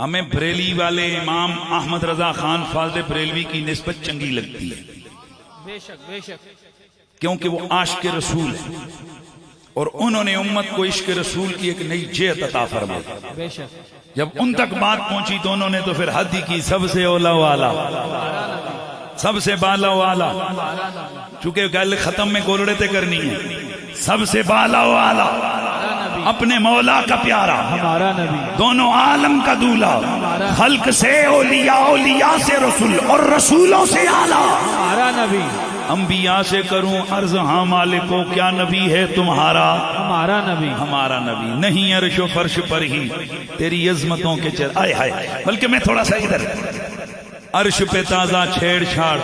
ہمیں بریلی والے امام احمد رضا خان فاضل بریلوی کی نسبت چنگی لگتی ہے بے شک بے شک کیونکہ وہ عاشق رسول ہے اور انہوں نے امت کو عشق رسول کی ایک نئی جہت عطا فرمائی بے شک جب ان تک بات پہنچی تو انہوں نے تو پھر حد ہی کی سب سے اولا والا سب سے بالا والا چونکہ گل ختم میں گولڑے کرنی ہے سب سے بالا والا اپنے مولا کا پیارا ہمارا نبی دونوں عالم کا دولا خلق سے اولیاء اولیاء سے رسول اور رسولوں سے اعلیٰ ہمارا نبی انبیاء سے کروں عرض ہاں مالکو کیا نبی ہے تمہارا ہمارا نبی ہمارا نبی نہیں عرش و فرش پر ہی تیری عظمتوں کے چر آئے ہائے بلکہ میں تھوڑا سا ادھر عرش پہ تازہ چھیڑ چھاڑ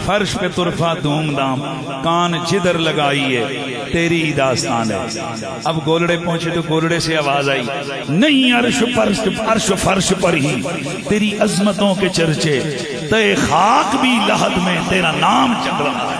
فرش پہ طرفہ دھوم دام کان جدر لگائیے تیری داستان ہے اب گولڑے پہنچے تو گولڑے سے آواز آئی نہیں عرش و فرش پر ہی تیری عظمتوں کے چرچے تے خاک بھی لحد میں تیرا نام چل رہا ہے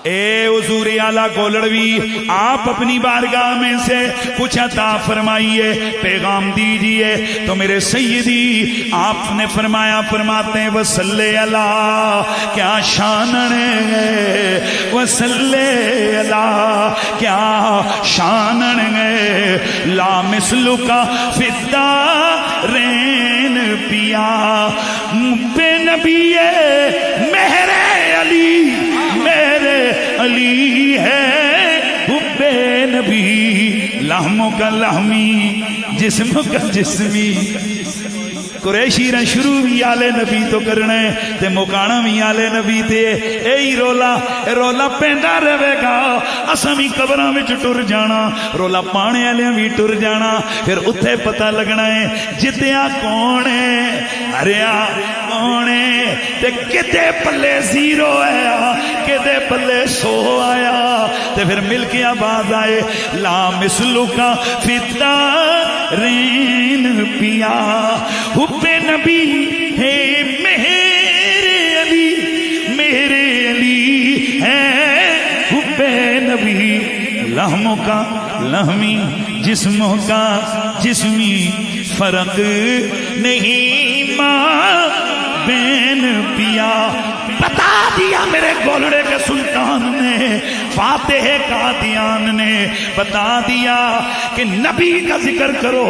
اے حضور اعلیٰ گولڑوی آپ اپنی بارگاہ میں سے کچھ عطا فرمائیے پیغام دیجئے تو میرے سیدی آپ نے فرمایا فرماتے ہیں وصلی اللہ کیا شانن ہے وصلی اللہ کیا شانن ہے لا مثل کا فدارین پیا بے نبی مہر علی میرے علی ہے حب نبی لحموں کا لحمی جسموں کا جسمی قریشی رہ شروع بھی آلے نبی تو کرنے تے مکانا بھی آلے نبی تے اے رولا پیندا رہے گا اساں بھی قبراں وچ ٹر جانا رولا پانے والے بھی ٹر جانا پھر اتھے پتہ لگنا ہے جتیا کون ہے ہریا کون ہے تے کتے پلے زیرو آیا کتے پلے 100 آیا تے پھر مل کے آواز آئے لا مثلو کا فدارین پیا حب نبی ہے میرے علی ہے حب نبی لہموں کا لہمی جسموں کا جسمی فرق نہیں ماں بین پیا بتا دیا میرے گولڑے کے سلطان نے فاتح قادیان نے بتا دیا کہ نبی کا ذکر کرو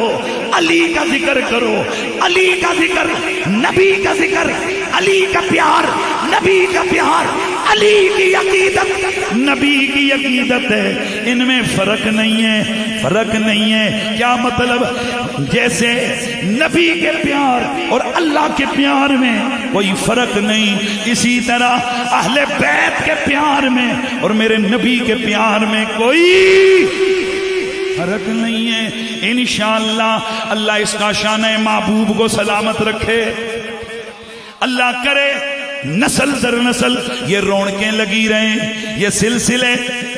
علی کا ذکر کرو علی کا ذکر نبی کا ذکر علی کا پیار نبی کا پیار علی کی عقیدت نبی کی عقیدت ہے ان میں فرق نہیں ہے فرق نہیں ہے کیا مطلب جیسے نبی کے پیار اور اللہ کے پیار میں کوئی فرق نہیں اسی طرح اہل بیت کے پیار میں اور میرے نبی کے پیار میں کوئی فرق نہیں ہے انشاءاللہ اللہ اس کا شان محبوب کو سلامت رکھے اللہ کرے نسل در نسل یہ رونقیں لگی رہیں یہ سلسلے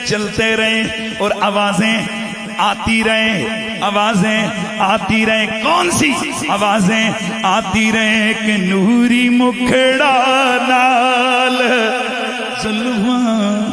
چلتے رہیں اور آوازیں آتی رہیں آوازیں آتی رہیں کون سی آوازیں آتی رہیں کہ نوری مکھڑا نال سلمان